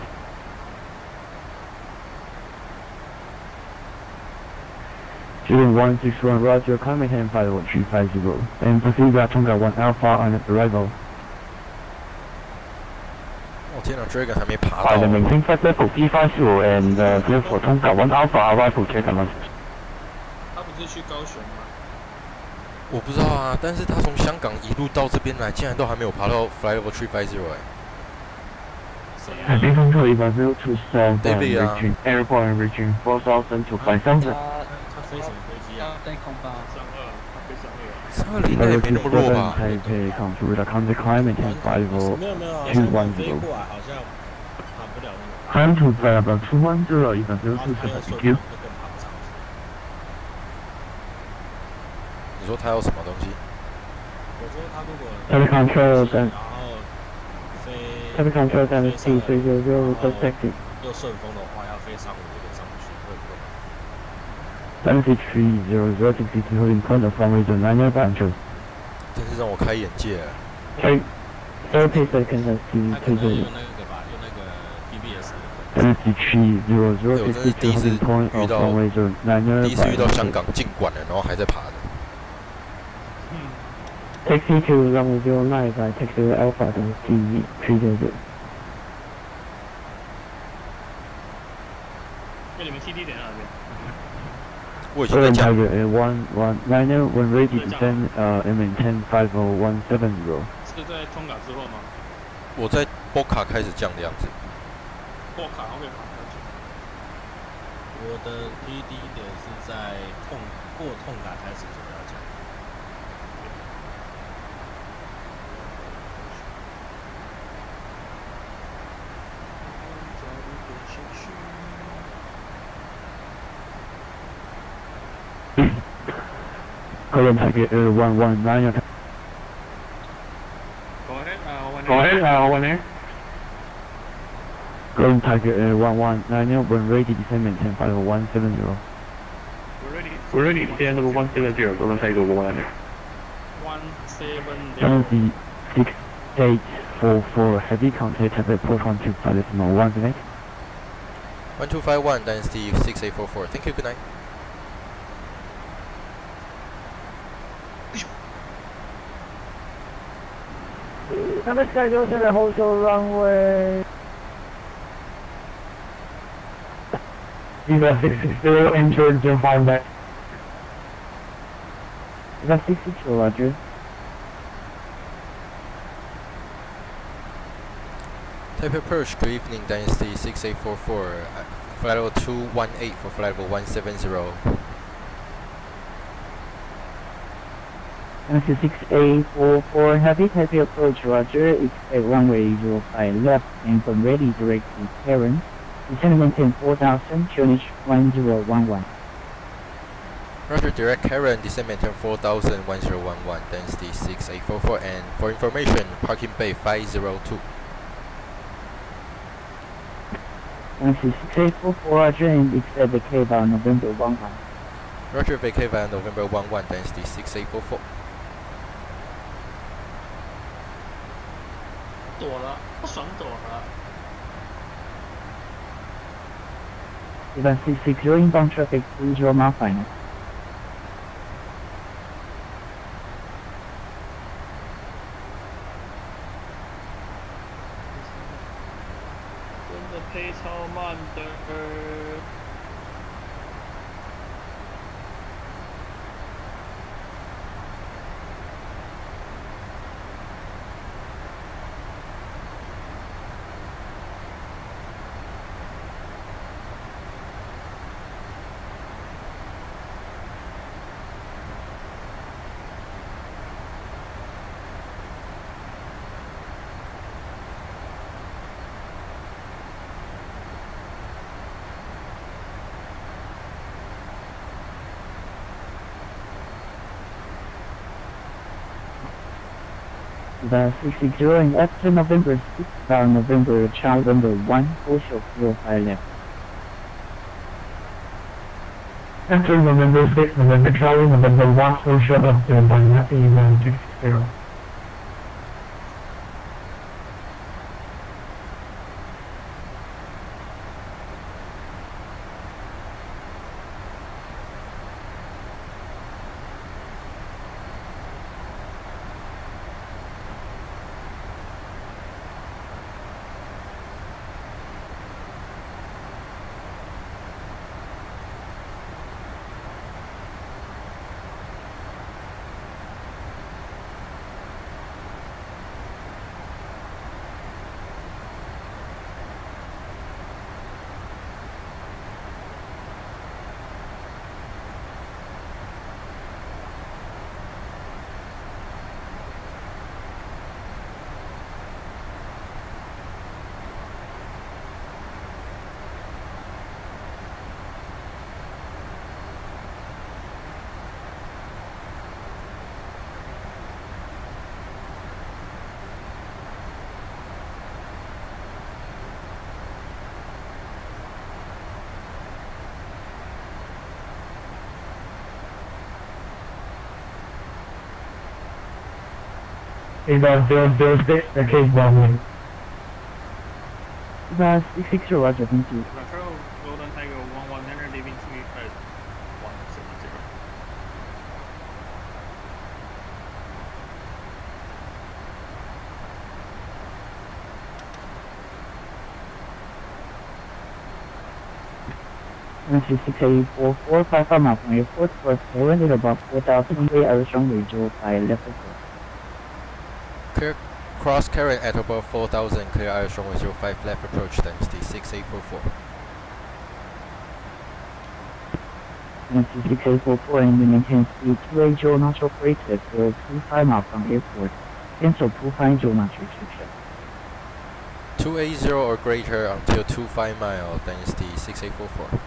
Zero 161, roger, climbing and flight level 350, and proceed via TONGA 1 Alpha on arrival. 我天哪 ，Dragon 还没爬到。 By the maintain flight level 350 and clear for TONGA 1 Alpha arrival jet at 16. 他不是去高雄吗？我不知道啊，但是他从香港一路到这边来，竟然都还没有爬到 Flight Level 350海边空客160 to south David reaching airport and reaching 4000 to 5000. 他飞什么飞机啊？带空吧。32。220那也没那么弱吧？ Taipei contour the counter climb maintain 50 没有没有，好像飞 210. 过来好像爬不了那个。 Climb to flight about 210 even 然后他又 027 顺 EQ. 就更爬不上去。你说他有什么东西？我说他如果 Taipei control 然 and 后飞 Taipei control and 飞上来 P300 taxi. 又顺风的话，要飞上午有点上不去，会不会？ 7300 holding point of runway 9 adventure. 真是让我开眼界了。 30 seconds as 他可能 P300. 用那个吧，用那个 PBS 7300 holding point of runway 9 第一次遇到香 adventure. 港禁管了，然后还在爬的。 Taxi to runway 09 by taxi Alpha to P300. 那你们 TD 点在哪边？我已经在降。 Tiger A119 when ready to descend and maintain 50170. 是在通港之后吗？我在波卡开始降的样子。过卡 OK 卡。我的 TD 点是在过痛感开始就要降。 Current Tiger A119. Go ahead, one air. Current Tiger A119 when ready to descend maintain 50170. We're ready to stand number 170, Golden Tiger 1 air. 170. 6844 heavy contact at port 125 1 1251 dynasty 6844. Thank you. Good night. Number schedule to the hotel runway. Viva 660 entered to find back. Viva 660, roger. Taipei Perch, good evening, Dynasty 6844. Flight level 218 for flight level 170. Dynasty 6844, heavy Taipei approach, roger. Expect runway 05 left and from ready direct to Karen. Descend maintain 4000, QNH 1011. Roger, direct Karen, descend maintain 4000, 1011, Dynasty 6844. And for information, parking bay 502. Dynasty 6844, roger, and expect vacate by November 11. Roger, vacate via November 11, Dynasty 6844. 躲了，不爽躲了。 Viva 660 inbound traffic 30 mile final. 真的飞超慢的。Viva 660 and after November 6 by November child number 1, Osho 05 left. After November 6, November child November 1, Osho up to 160. ENVAR 006, package 1 ENVAR 660 Roger, thank you. Control, Golden Tiger 1100 leaving 35170. Entry 684 55 miles from airport, for current at about 4,000 way ILS Rwy 05 left approach. Clear cross current at above 4,000, clear ILS Rwy 05 left approach, density 6844. Entry 6844 and maintain speed 280 knots operated for 25 miles from airport. Cancel 250 knots restriction. 280 or greater until 25 mile, density 6844.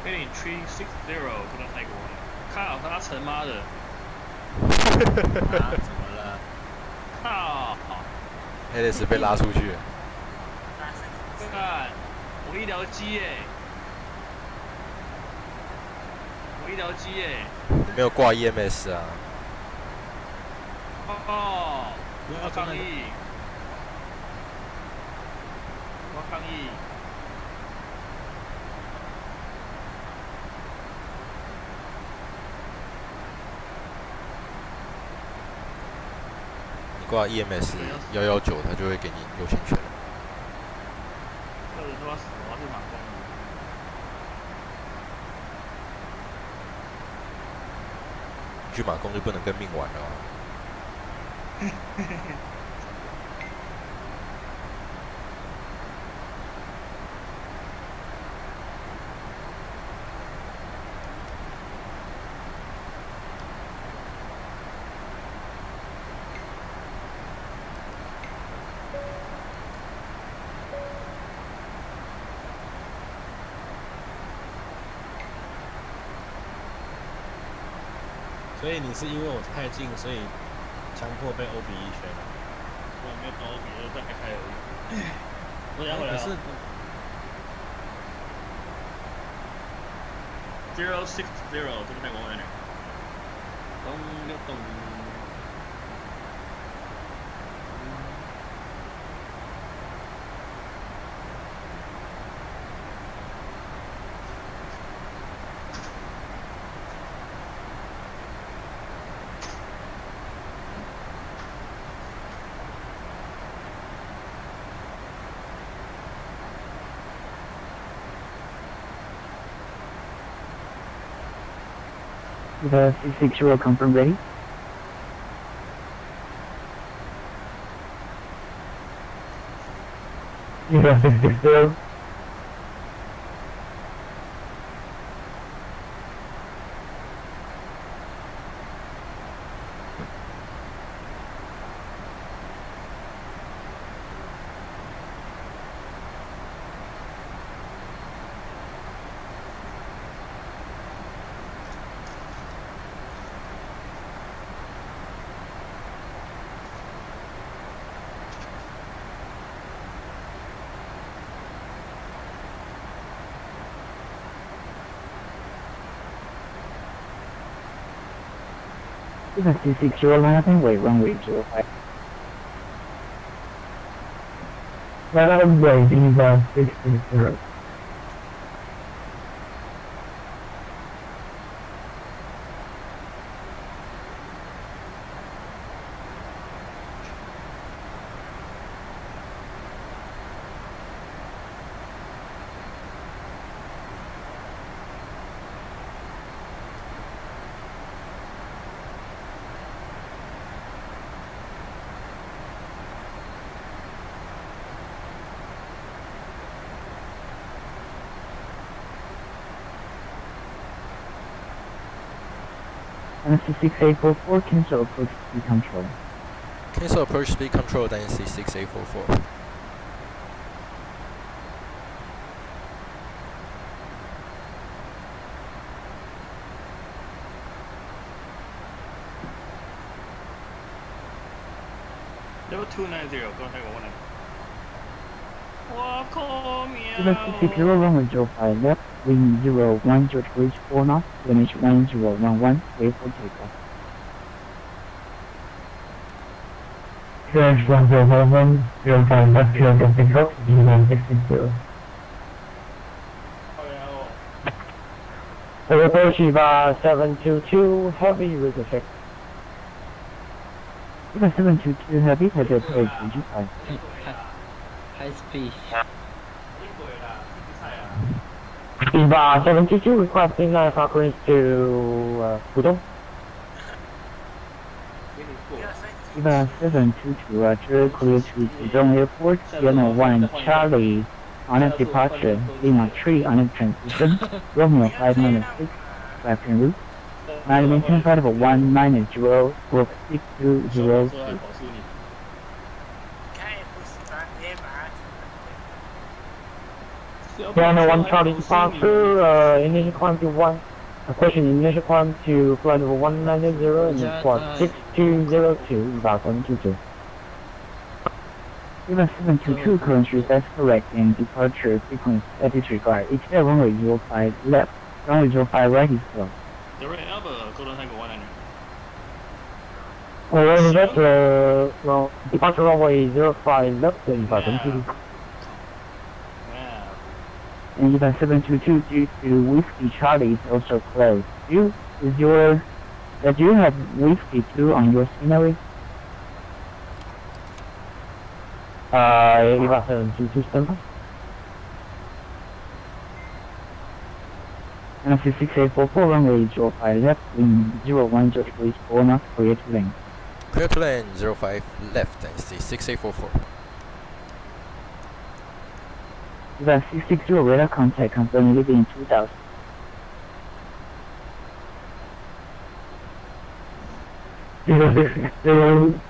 Heading 360，不能太过了。靠，他成妈的！啊，怎么了？靠！黑历史被拉出去了。看，我医疗机耶！我医疗机耶！你没有挂 EMS 啊？哦，我要抗议！我要抗议！挂 EMS 119，他就会给你优先权。这人说死，我是马工。去马工就不能跟命玩了、所以你是因为我太近，所以强迫被 OB 一圈了。我没有搞 OB，就是在开而已。我等下回来。可是060，这个美国人。咚就咚。The 660 confirm ready. ENVAR 660. ENVAR 660 line up and wait, runway 05. Line up and wait, ENVAR 660. NC6844, cancel approach speed control. Cancel approach speed control, Dynasty 6844. Level 290, go ahead, go on. Wow, call me Even 60 runway 05 left, wind 01, George Bridge 4 knots, finish 1011, wait for takeoff. Crash 1011, 05 left, clear for takeoff, D1660. Approach EVAR 722, heavy with effect. Even 722 heavy, head approach, G5. High speed. EVAR 722 requesting 9 Falcons to Pudong. EVAR 722, Roger, clear to Pudong Airport, Sierra 1 Charlie, on a departure, Lima 3 on a transition, Romeo 5-6, left en route, maintain flight of 190, group 6202. Piano 1 Charlie departure, initial climb to 1. Question initial climb to flight level 190 and squad 6202, EVAR 722. EVAR 722, current request correct and departure sequence at disregard. Except runway 05 left, runway 05 right is closed. Well, that's well, departure runway 05 left, EVAR 722. And EVAR 722 due to Whiskey Charlie is also closed. Do you have Whiskey 2 on your scenery? EVAR 722 standby. NC 6844 runway 05 left, wind 01 George Bridge 4 knots, clear to lane. Clear to lane 05 left, Dynasty 6844. EVAR 660 radar contact confirmed leaving 2000.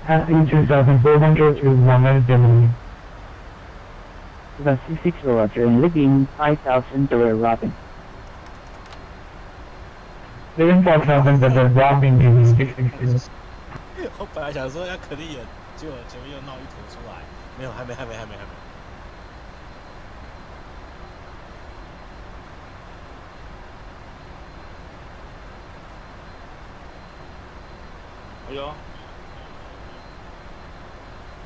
Passing 2400 to 190. EVAR 660 Roger, and leaving 5000 direct Robin. Leaving 5000 direct Robin to 660. 我本来想说要可丽眼，结果前面又闹一坨出来，没有，还没。哎呦，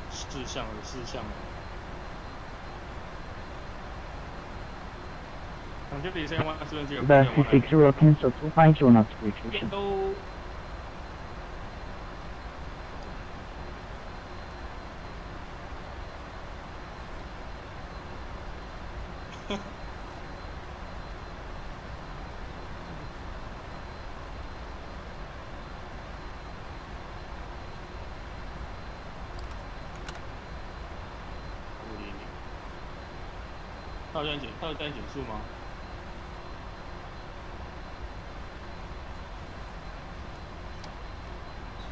事项了。EVAR 660 cancel 250 knots retreat.他有在减速吗？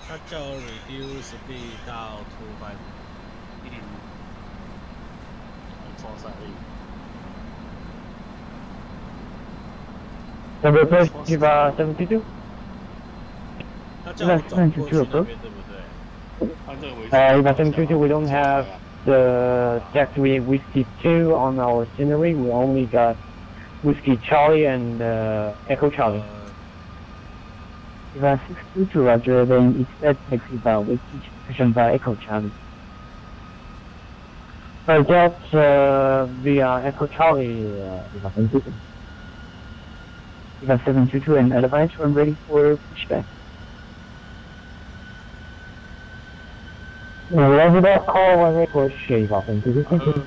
他叫 reduce speed 到25。超赛而已。Number approach EVAR 722. 他叫我转过去那边，对不对EVAR 722, we don't have the taxiway Whiskey 2 on our scenery. We only got Whiskey Charlie and Echo Charlie. EVAR 622 Roger, then expect taxi by Whiskey by Echo Charlie. That's via Echo Charlie, EVAR 722. EVAR 722 and advise when ready for pushback. Roger that, call when ready for push, EVAR 722.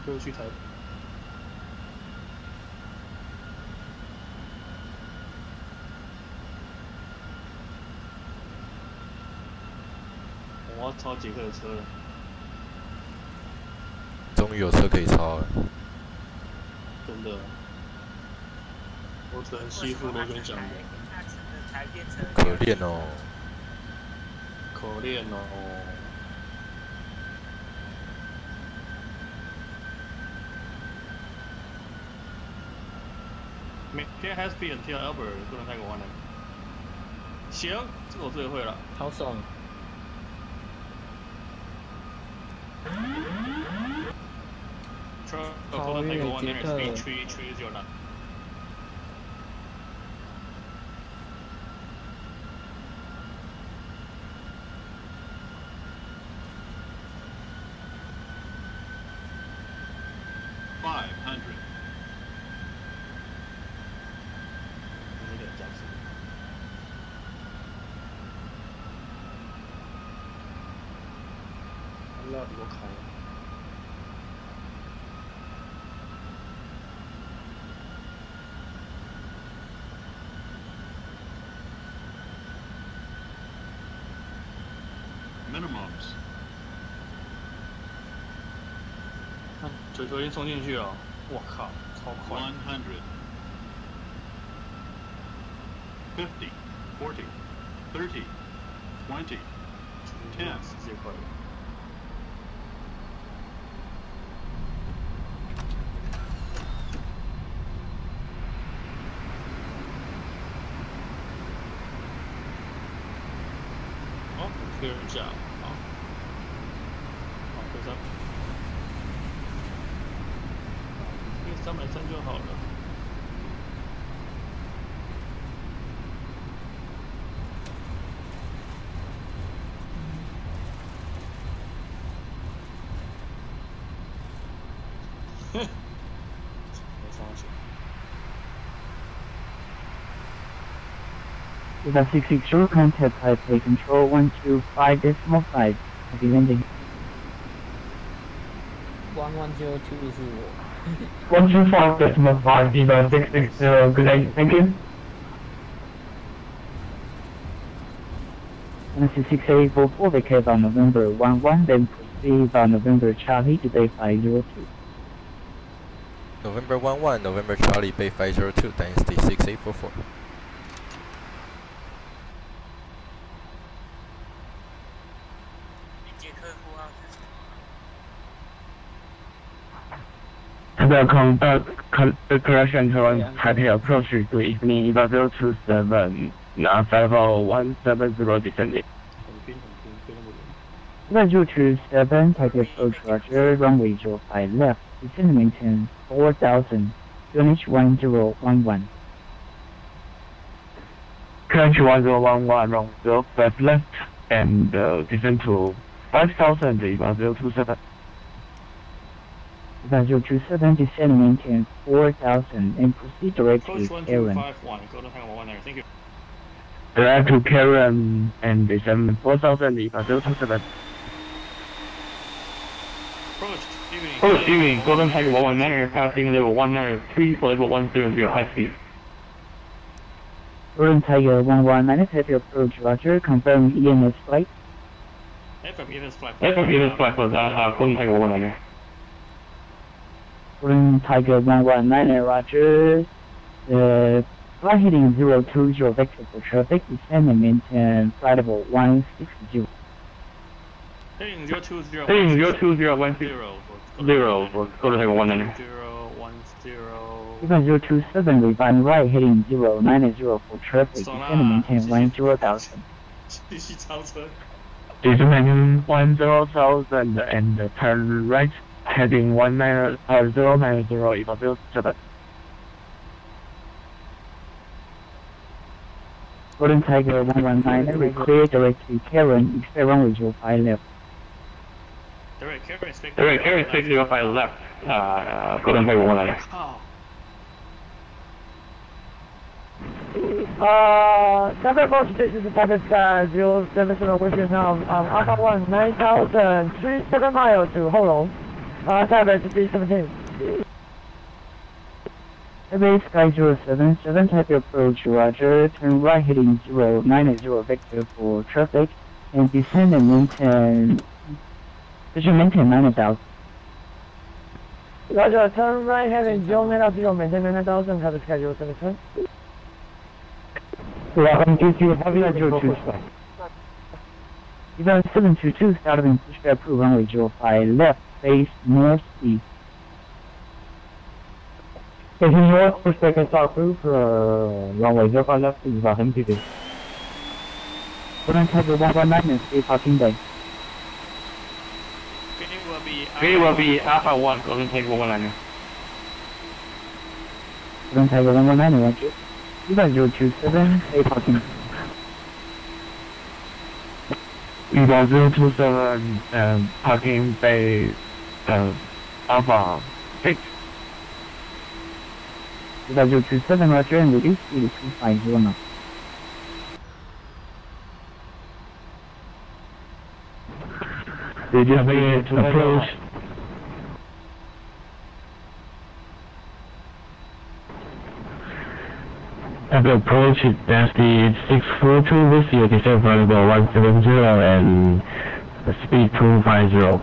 就是去台北。我要超杰克的车了。终于有车可以超了。真的。我只能吸附罗根讲的。可怜哦。可怜哦。Maintain high speed until Albert 不能太过弯了。行，这个我最会了。好爽。超越捷克。那比我开。Minimums。球已经冲进去了，我靠，超快。100. 50, 40, 30, 20, 10. 世界快乐。好，确认一下，好，好，回上。330就好了。没上去。With a 660 contact highway control 125.5. Happy landing. 110.2是我。125.5, Viva 660, good day, thank you. NC 6844 vacate on November 11, then proceed on November Charlie to Bay 502. November 11, November Charlie, Bay 502, Dynasty 6844. The correction to Taipei approach to evening EVA 027, 50170 descending. 227, Taipei approach Roger, runway 05 left, descend maintain 4000, QNH 1011. QNH 1011, wrong 05 left, and descend to 5000, EVA 027. 227, descend maintain 4000 and proceed direct to Karen. Thank you. Direct to Karen and descend 4000, EVA 027. Approach, evening, Golden Tiger 119, passing level 193 for level 170 high speed. Golden Tiger 119, Taipei approach Roger, confirm ENS flight. ENS flight. ENS flight for Golden Tiger 119. Golden Tiger 119, Roger. Flight heading 020 vector for traffic, descend and maintain flight level 160. Heading 020. Heading 02010 for Golden Tiger 119. 010. 027, revive right, heading 090 for traffic, descend and maintain 10,000. 继续超车。 Descend 10,000 and turn right, heading 090 EVA 07. Golden Tiger 119, we clear direct to Karen, expect runway 05 left. Direct, Karen 605 left, Golden Tiger 119. Traffic approach, this is the traffic sky 070 wishing Alpha 1 9000, 37 miles to Hollow. 下边是 B17. Heavy Sky 077, type approach, roger, turn right heading 090 vector for traffic, and descend and maintain 9,000. Roger, turn right heading 090, maintain 9,000, Heavy Sky 077. Welcome to Heavy Sky 022. Event 722, starting pushback approved runway 05, left, face northeast. Taking north, pushback and start approved, runway 05 left, is about MPD. Golden Tiger 119 and stay parking bay. It will be Alpha 1, Golden Tiger 119. Golden Tiger 119, roger. Event 027, stay parking. Event 027, parking bay, Alpha 6. Event 027, roger, and reduce speed to 250 knots. They just made to approach. At the approach, that's the 642 with you, descent variable 170 and the speed 250.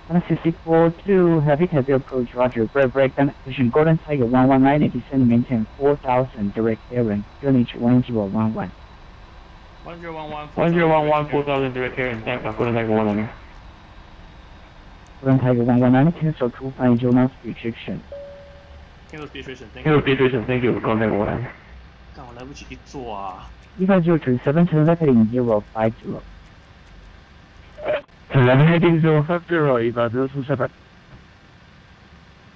Genesis 642, heavy approach, roger, brake then position Golden Tiger 119 and descend and maintain 4,000 direct airing, journey 1011. 1011, 4,000 direct airing, thank you, Golden Tiger 119. Golden Tiger 119, cancel 250 knots restriction. Cancel speed restriction, thank you. Thank you, Golden Tiger 119. 干我来不及做啊。Event 037, turn left heading 050. Turn left heading 050, Eva 027.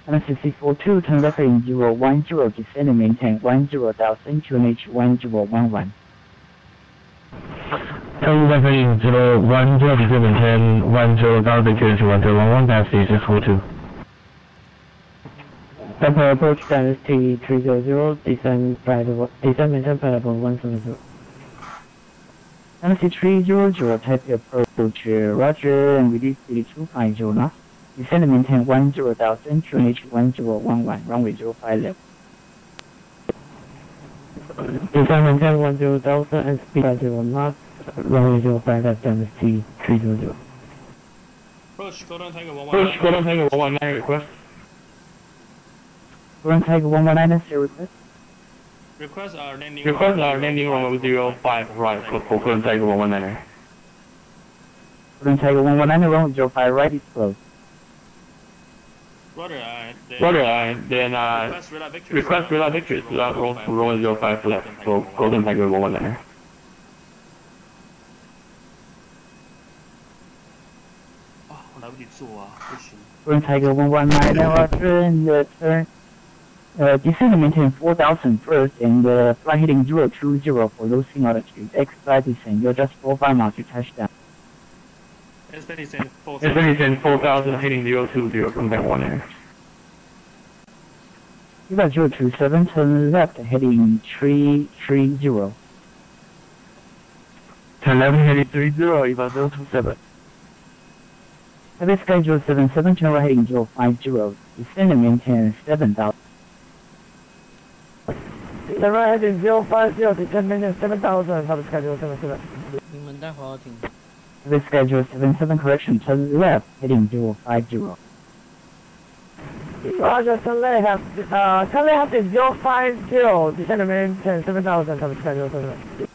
Genesis 642, turn left heading 010, descend and maintain 10,000, QNH 1011. Turn left heading 010, descend and maintain 10,000, QNH 1011, that's the 642. Temper approach status T300, descend maintain platform 170. Genesis 300, type approach, roger, and release speed 250 knots. Descend and maintain 10,000, QNH 1011, runway 05 left. Descend maintain 10,000 and speed 50 knots, runway 05 left, Genesis T300. Approach Golden Tiger 119. Approach Golden Tiger 119 request. Golden Tiger 119 is request. Requests are landing runway 05 right for Golden Tiger 119. Golden Tiger 119, runway 05 right is closed. Roger, then request radar victory to runway 05 left for Golden Tiger 119. Golden Tiger 119, roger, and turn. Descend and maintain 4,000 first, and flight heading 020 for losing altitude. X-flight descent, you're just 45 miles to touchdown. Descend 4,000 heading 020, contact 1 air. Eva 027, turn left heading 330. Turn left heading 30, Eva 027. Heavy Sky 077, turn right heading 050. Descend and maintain 7,000. The right heading 050, descend maintain 7,000, Heavy Sky 077. Heavy Sky 077, correction, turn left heading 050. Roger, turn left is 050, descend and maintain 7,000, Heavy Sky 077.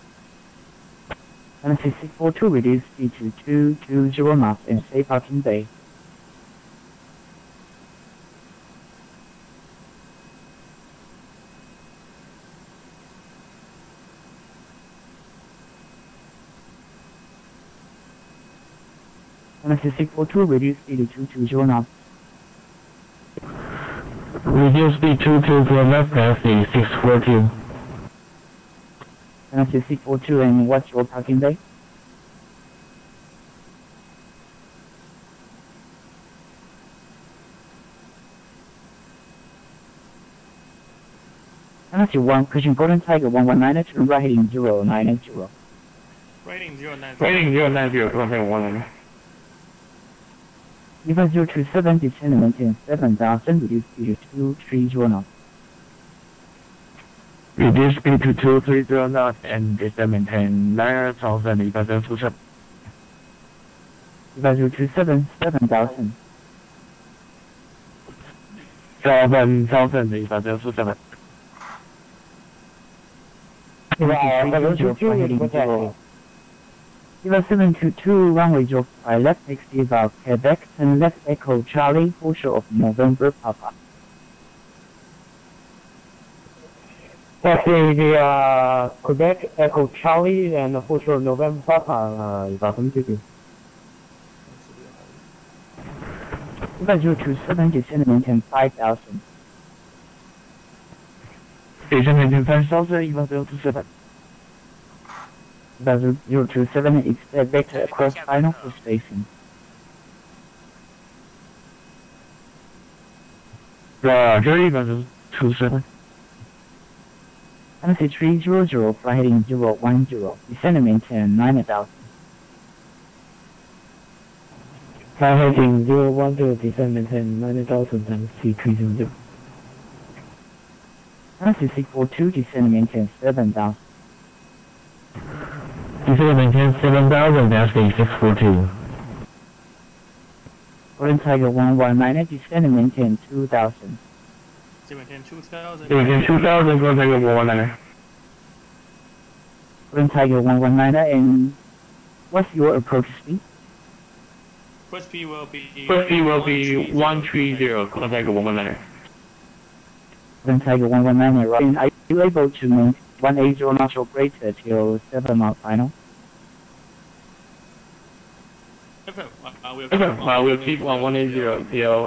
Genesis 642, reduce speed to 220 knots and stay parking bay. Genesis 642, reduce speed to 220 knots. Reduce speed 220 left past the 642. Genesis 642, and what's your parking bay? Genesis 1, pushing Golden Tiger 119, turn right heading 090. Rating 090. Rating 090, Golden Tiger 119. EVA 027, descend and maintain 7,000, reduce speed to 230 knots. Reduce speed to 230 knots and descend maintain 9,000, EVA 027. EVA 027, 7,000. 7,000, EVA 027. EVA 722, runway 05, left taxi about Quebec, and left Echo Charlie, portion of November Papa. Taxi via Quebec, Echo Charlie, and portion of November Papa, EVA 722. EVA 027, descend and maintain 5,000. Descend maintain 5,000, EVA 027. EVA 027, expect vector across final for spacing. Roger, EVA 027. MC 300, fly heading 010, descend and maintain 9,000. Fly heading 010, descend maintain 9,000 and C300. MC 642, descend and maintain 7,000. Descend maintain 7,000, that's the 642. Golden Tiger 119, descend and maintain 2,000. Maintain 2,000. Maintain 2,000, Golden Tiger 119. Golden Tiger 119, and what's your approach speed? First speed will be 130, Golden Tiger 119. Golden Tiger 119, right? Are you able to maintain 180 knots or greater till 7 mile final? We'll keep 180 till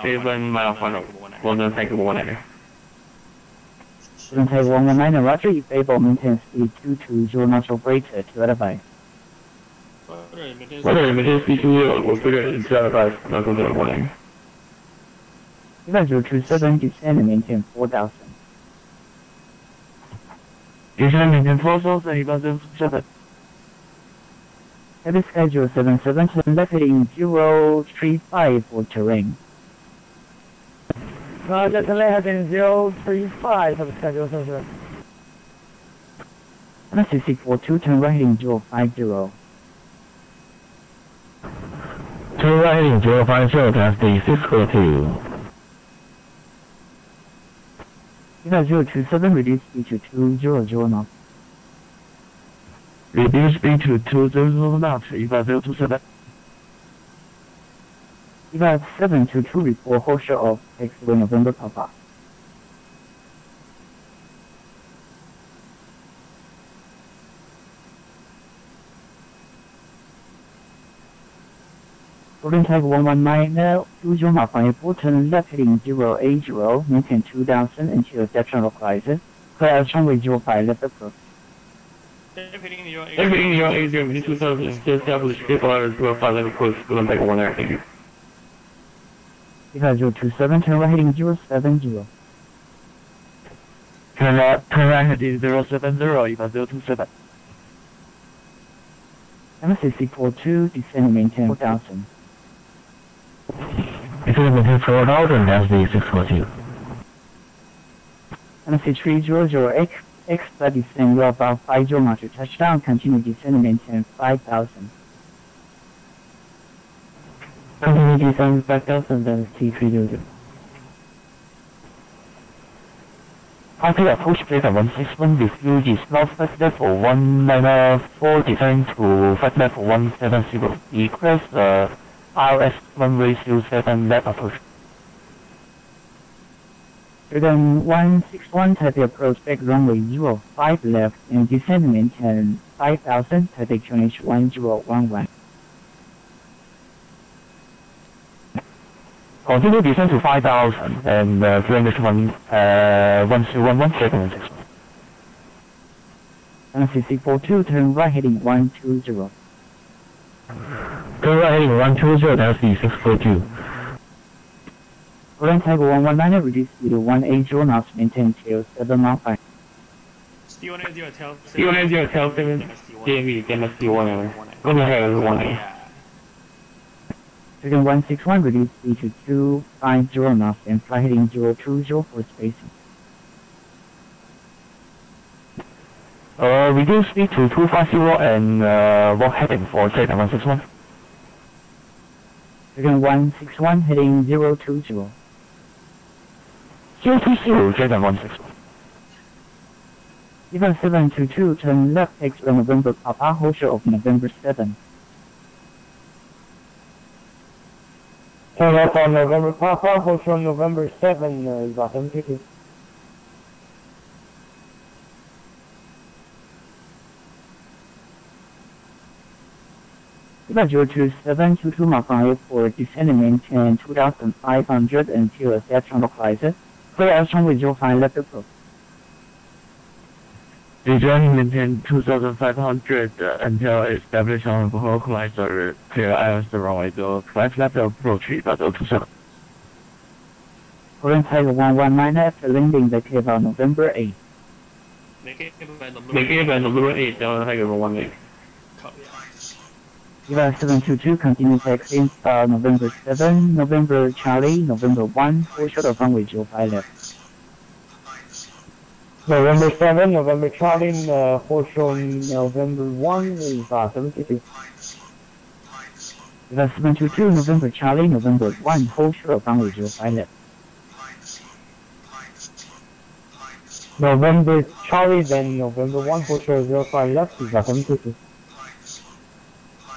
7 mile final. Golden Tiger 119. Golden Tiger 119, roger, if able, maintain speed 220 knots or greater to advise. Whether maintain speed 20 or greater to advise, Golden Tiger 119. EVA 027, descend and maintain 4,000. Descend maintain 4,000, EVA 027. Heavy sky 077, left heading 035 for terrain. Roger, delay heading 035, heavy sky 077. MC 642, turn right heading 050. Turn right heading 050, that's the 642. EVA 027, reduce speed to 200 knots. Reduce speed to 200 knots, EVA 027. EVA 722, report Horseshoe of taxiway November Papa. Golden Tiger 119, 20 mile final airport, turn left heading 080, maintain 2,000 until section localizes. Clear runway 05, left approach. Everything your 80, maintain 2,000, still establish vehicle hours 05, left approach, Golden Tiger 119, thank you. EVA 027, turn right heading 070. Turn right heading 070, EVA 027. MC 642, descend and maintain 4,000. Descend maintain 4,000, that's the 642. MC 300, expect descend about 50 knots to touchdown, continue descend and maintain 5,000. Continue descend 5,000 and C300. After approach plate 161 with UG northwest level 194, descend to flight level 170. Request ILS Rwy 07 left approach. Jordan 161, Taipei approach back runway 05 left and descend and maintain 5,000, Taipei QNH 1011. Continue descend to 5,000 and QNH 1211, second and 6. MC 642, turn right heading 120. Turn right heading 120, that's the 642. Golden Tiger 119, reduce speed to 180 knots, maintain till 7 mile final. C180, tell 180, tell 7, DME, MSC 1. Golden Tiger 1. Chicken 161, reduce speed to 250 knots and fly heading 020 for spacing. Reduce speed to 250 and what heading for Chicken 161? Chicken 161, heading 020. 020, Chicken 161. EVAR 722, turn left, takes November Papa, hold short of November 7. Turn left on November Papa, hold short November 7, EVAR 722. EVAR 02722 Mafan Airport, descend and maintain 2,500 until Airstream localizer. Clear Airstream with 05 left approach. Descend maintain 2,500 until established on localizer. Clear ILS Rwy 5 left approach EVAR 027. Current Tiger 119 after landing the cave on November 8. Make it November 8, Tiger 118. EVAR 722 continue taxiing November 7, November Charlie, November 1, hold short of runway 05 left. November 7, November Charlie, hold short November 1, EVAR 722. EVAR 722, November Charlie, November 1, hold short of runway 05 left. November Charlie, then November 1, hold short 05 left, EVAR 722.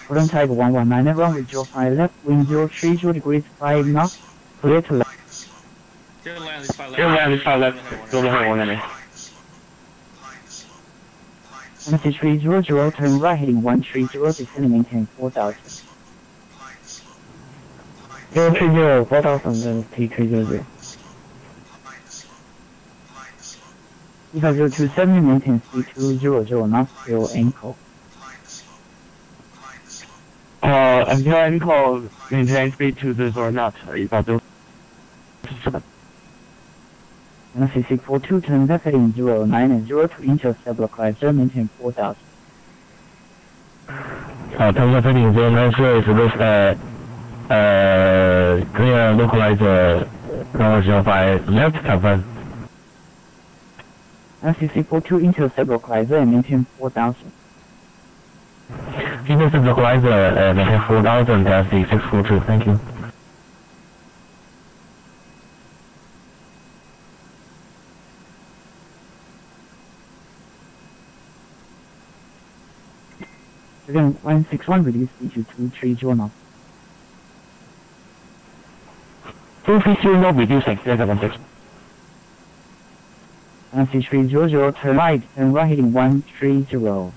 Current Tiger 119 runway 05 left, wind 030 degrees 5 knots, clear to left. Clear land is 5 left. Clear land is 5 left, go ahead 190. MC300, turn right heading 130, descending maintain 4,000. 030, 4,000, then P3Dv4. EVAR 027, maintain speed 200 knots till ankle. Until ankle, maintain speed 200 knots, EVAR 027. MC642, turn left heading 09 and 02 into stabilizer, maintain 4,000. TONGA heading 09 is with clear localizer runway 05 left, confirm. MC642 into stabilizer and maintain 4,000. Into stabilizer, maintain 4,000, that's the 642, thank you. Again, 161, reduce speed to 230 knots. 230 knots, reducing, Delta 16. MC300, turn right heading 130.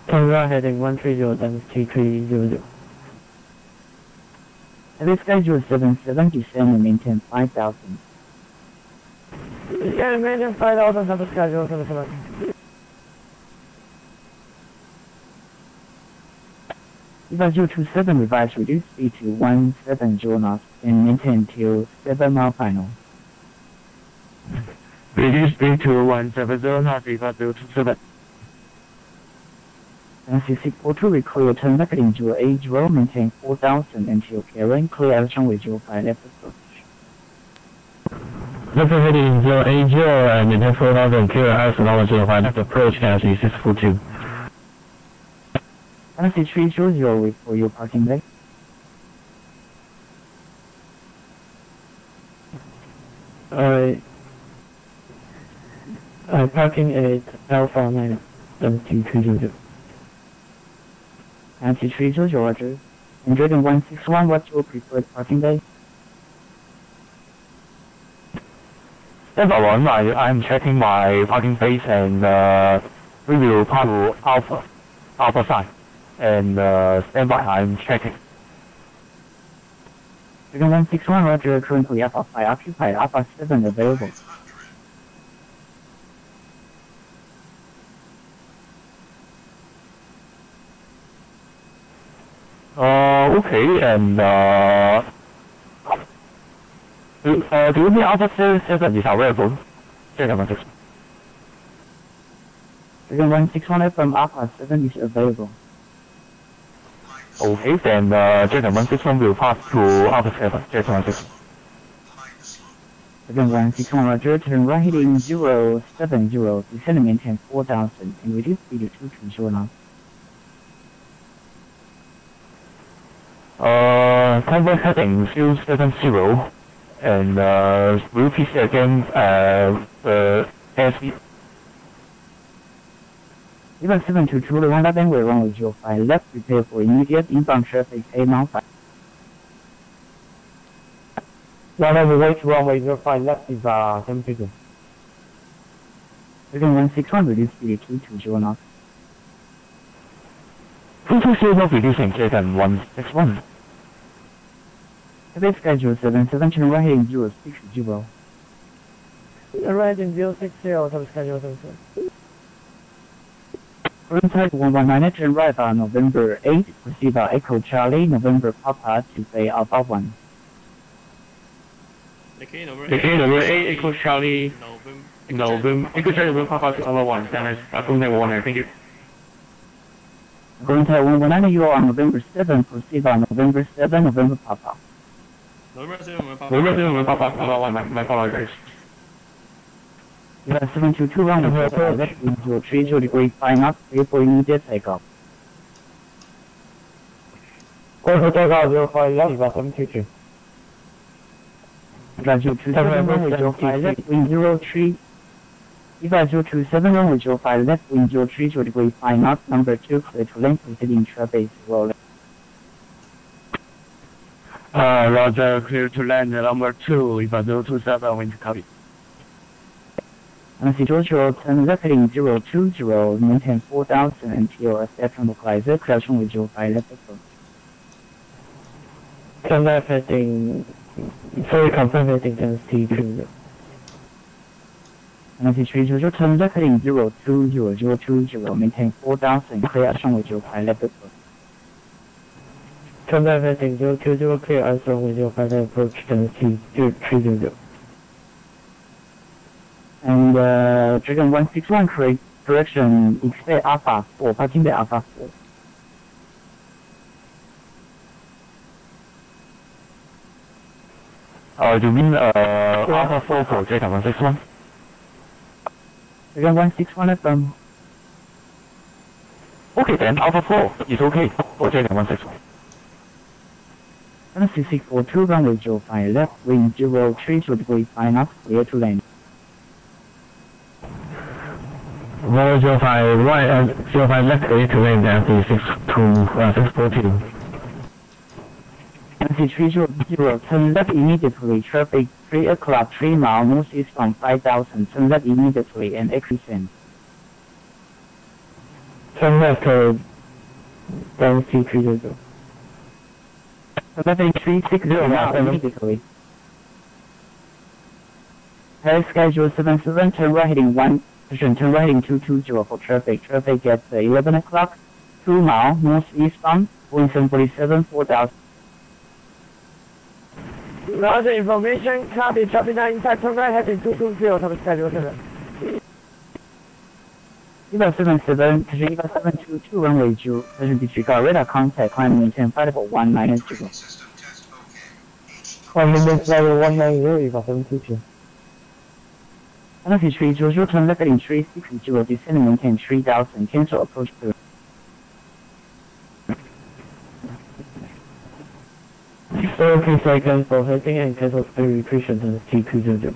Turn right heading 130, then T300. Heavy Sky 077, descend and maintain 5,000. Yeah, maintain 5,000, Heavy Sky 077. EVAR 027, revise reduce speed to 170 knots and maintain till 7 mile final. Reduce speed to 170 knots, EVAR 027. MC642, recoil turn left heading 080, maintain 4,000 until carrying, clear Airstream with 05 left approach. Left heading 080 and maintain 4,000, clear ILS Rwy 05 left approach, MC642. MC300, wait for your parking bay. Parking at Alpha 9, then T300. MC300, Roger. And Dragon 161, what's your preferred parking bay? Delta 1, I'm checking my parking space and we will park to Alpha side. And stand by, I'm checking. Dragon 161, Roger, currently Alpha 5 occupied, Alpha 7 available. Okay, and do you mean Alpha 7 is available? Dragon 161. Dragon 161 from Alpha 7 is available. Okay, then Jason 161 will pass to Alpha 7, Jason 161. Again, 161 Roger, turn right heading 070, descend and maintain 4000, and reduce speed to 220 now. Convoy heading 070, and we'll PC again, airspeed. Even 722, round up and runway 05, left, prepare for immediate inbound traffic, A mount 5. runway 05, left is 722. Again, 161, reduce speed to 220 now. 220 reducing Jason 161. Today schedule 77, turn right heading 060. Right in 060, top schedule 77. Current type 119, turn right November 8, proceed Echo Charlie, November Papa to say Alpha 1. Okay, number 8, Echo Charlie, November, Echo Charlie, November Papa to Alpha 1. Contact 1, thank you. Current type 119, you are on November 7, proceed November 7, November Papa. November 7, November Papa, Alpha 1, my apologies. You have 722 round left into 30 degree 5 knots, clear for immediate takeoff. Go takeoff 05, left is 722. Gradual 27 runway 05, left wind 03. Gradual 27 runway 05, left wind 30 degree 5 knots, number 2, clear to land, proceeding traffic rolling. Roger, clear to land number 2, if 027, wind copy. And Georgia 10 left heading 020, maintain 4000 until step tranquilizer, crash runway 05, left approach. Turn left heading, sorry, confirm heading density 2. And Georgia 10 left heading 020, maintain 4000, clear runway 05, left approach. Turn left heading 020, clear runway 05, left approach, density 230. And Dragon 161 correction, expect Alpha 4, parking bay Alpha 4. You mean Alpha 4 for Jason 161? Dragon 161 FM. Okay then, Alpha 4 is okay for Jason 161. And 6642 runway 05, left wind 03 degree 5 knots, clear to land. Runway 05, right and 05 left A to land at 642. NC 300, turn left immediately, traffic 3 o'clock, 3 miles, northeast from 5000, turn left immediately and exit. Turn left toward density 300. Turn left in 360 now immediately. Head schedule 77, turn right heading 1. Turn right heading 220 for traffic. Traffic at 11 o'clock, 2 miles, northeastbound, Boeing 747, 4000. Roger, information, copy, traffic 9 inside, turn right heading 220, top schedule 7. EVA 77, EVA 722 runway 2, disregard radar contact, climb maintain 54190. Climbing level 190, EVA 722. NC 300, turn left heading 360, descend and maintain 3000, cancel approach to. Okay, seconds for heading and cancel repression and TPE.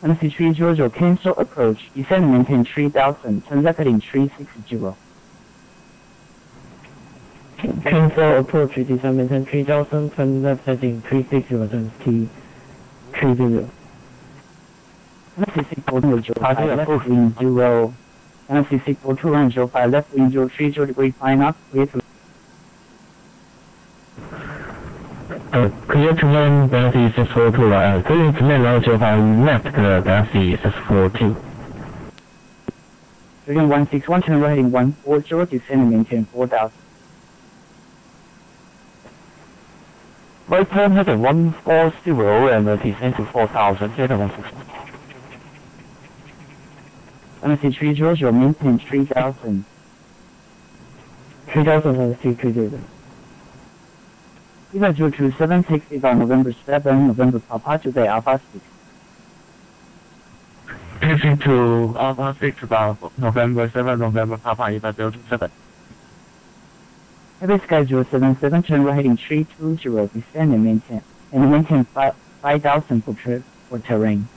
NC 300, cancel approach, descend and maintain 3000, turn left heading 360. Cancel approach, descend and maintain 3000, turn left heading 360 and TPE. NC 642 left wind 0. NC 642 run 05, left wind 03 degree 5 knots, clear to. Clear to land Galaxy 642 clear to land 05 left Galaxy 642. Dragon 161, turn right heading 140, descend and maintain 4000. Right turn heading 140 and descend to 4000, Jason 161. NC 300, maintain 3000. 3000 NC 300. ENVAR 0276 on November 7, November Papa to Bay Alpha 6. Pitching to Alpha 6 about November 7, November Papa EVA 027. Heavy schedule 77, turn right heading 320, descend and maintain 5,000 for terrain.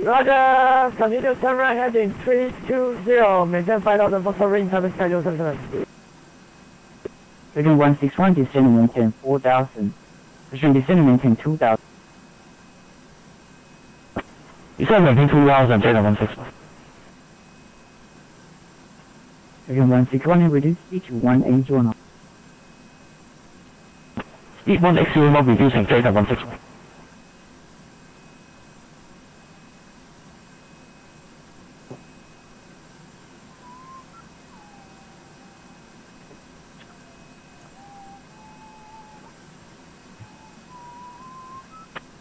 Roger, continue turn right heading 320, maintain 5,000 for terrain, heavy schedule 77. Trigger 161, descend and maintain 4,000. Descend and maintain 2,000. Descend and maintain 2,000, Trigger 161. Trigger 161 and reduce speed to 180 knots. Speed 180 not reducing, Trigger 161.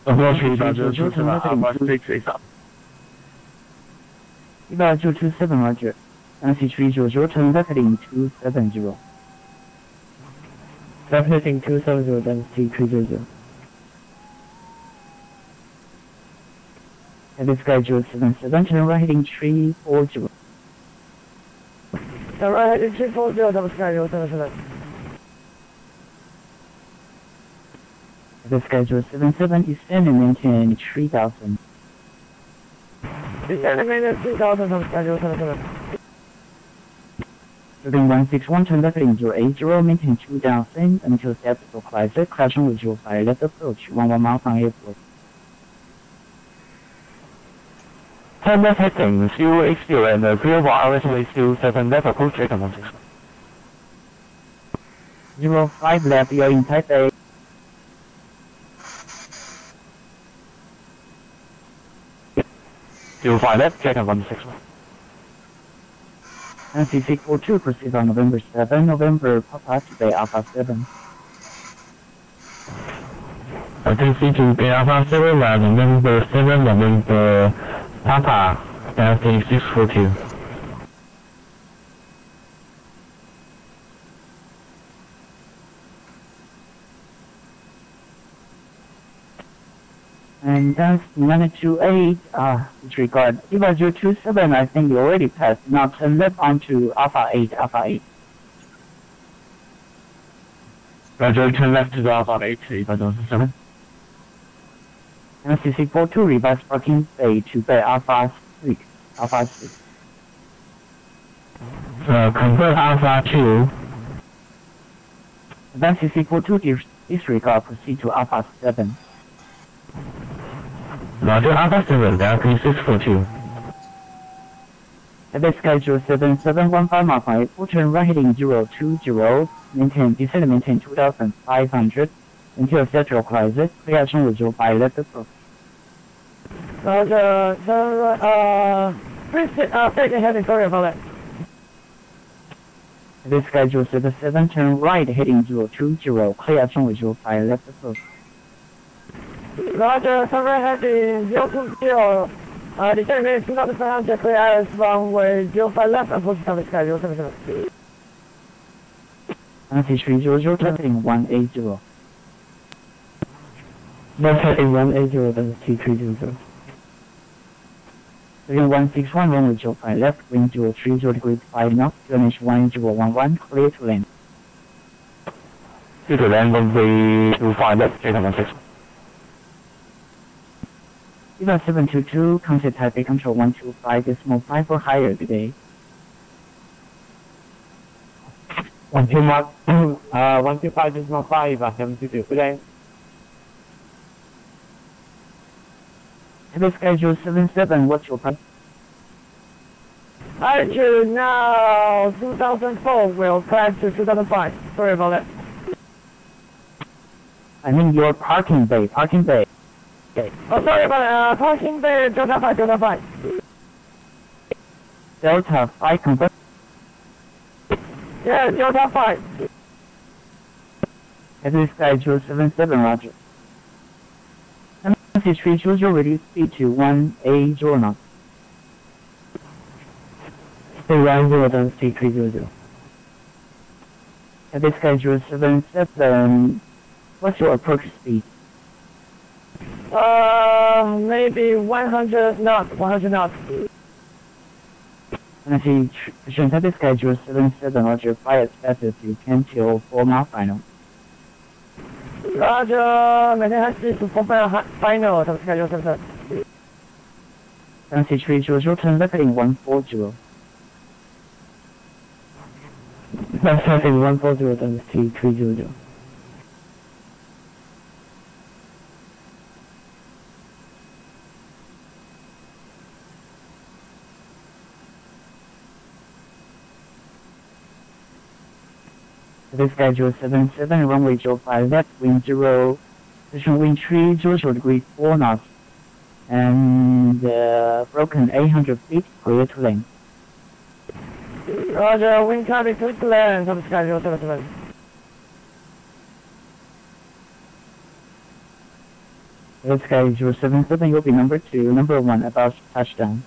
Alpha 6 is up. EVAR 227, Roger. NC 300, turn left heading 270. Left heading 270, NC 300. Heavy schedule 77, turn right heading 340. Turn right heading 340, double schedule 77. The schedule 77, descend and maintain 3,000. Descend and maintain 3,000 from schedule 77. Moving 161, turn left heading 080, maintain 2,000 until step to Chrysler, crashing with 05, left approach, 11 miles from airport. Turn left heading 080 and clear for ILS Rwy 07 left approach, Trigger 161. 05 left, you're in Taipei. Still 5 left, Trigger 161. NC 642 proceed on November 7, November Papa to Bay Alpha 7. Taxi to Bay Alpha 7 November 7, November Papa, Taxi 642. And that's 928, disregard. EVAR 027, I think you already passed. Now turn left onto Alpha 8, Alpha 8. Roger, turn left to the Alpha 8, EVAR 027. NC 642, reverse parking bay to Bay Alpha 6, Alpha 6. Convert Alpha 2. Advance NC 642, disregard, proceed to Alpha 7. Roger, Alpha 7, Taxi 642. Heavy schedule 7715 mile from airport, turn right heading 020, maintain, descend and maintain 2,500 until Central Chrysler, clear action with 05 left approach. Roger, turn right, please take a heading, sorry about that. Heavy schedule 77, turn right heading 020, clear action with 05 left approach. Roger, turn right heading 020, descend and 2,500, clear ILS Rwy 05 left approach to schedule 77. NC 300, heading 180. Left heading 180, then T300. Again 161, runway 05 left, wind 030 degrees 5 knots, QNH 1011, clear to land. Clear to land, runway 25 left, Trigger 161. EVAR 722, contact Taipei Control 125.5 for higher today. 125.5, EVAR 722, good day. Heavy schedule 77, what's your price? Altitude now 2004, will climb to 2005. Sorry about that. I mean your parking bay, Okay. Oh, sorry about that, parking bay, Delta 5. Delta 5, confirm. Yeah, Delta 5. Heavy schedule 77, roger. Message 300, reduce speed to 180 knots. Arrival density 300. At this schedule 77, what's your approach speed? Maybe 100 knots, 100 knots. Energy选择 schedule 77 Roger, flight expected to 10 till 4 mile final. Roger, maintain high speed to 4 mile final, top schedule 77. Energy 300, turn left in 140. Left heading 140, density 300. This schedule 77, runway 05 left, wind 0, position wind 30 degrees 4 knots, and broken 800 feet, clear to land. Roger, wind copy, clear to land, top schedule 77. This schedule 77, you'll be number 2, number 1, about touchdown.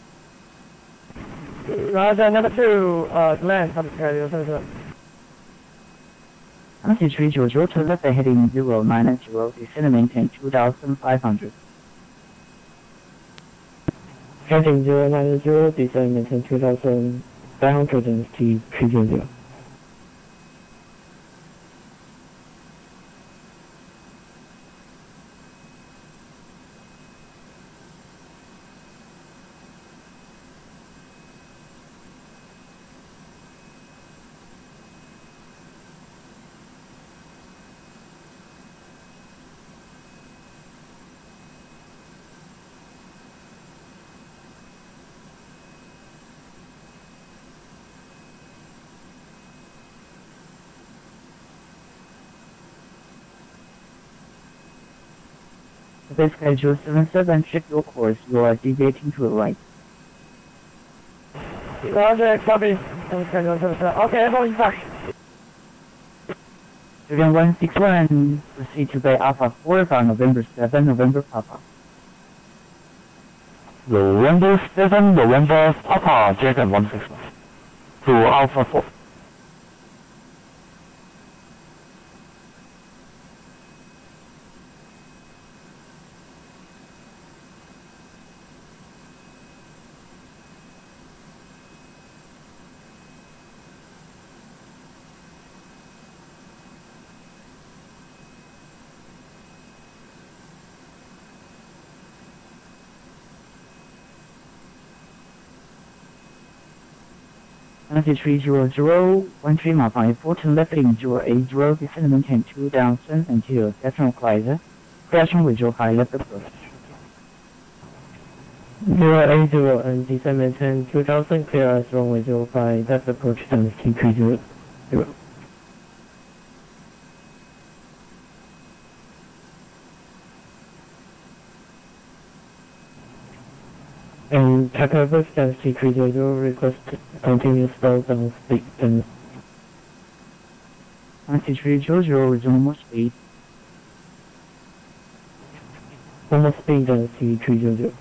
Roger, number 2, land, top schedule 77. Altitude 300 to left heading 090, descend and maintain 2,500. Heading 090, descend and maintain 2,500 and speed 300. This schedule 77, shift your course, you are deviating to the right. Roger, copy, top schedule 77. Okay, going back. Julian 161, proceed to Bay Alpha 4 for November 7, November Papa. November 7, November Papa, Jacket 161. To Alpha 4. Altitude 300, 13 mile final, 14 left in 080, descend and maintain 2,000 until sectional climber, crashing with 05 left approach. 080 and descend maintain 2,000, clear as runway 05 left approach and speed 30. And Takava density 30 request continuous slow down speed and Altitude 300, resume more speed. almost speed density 300.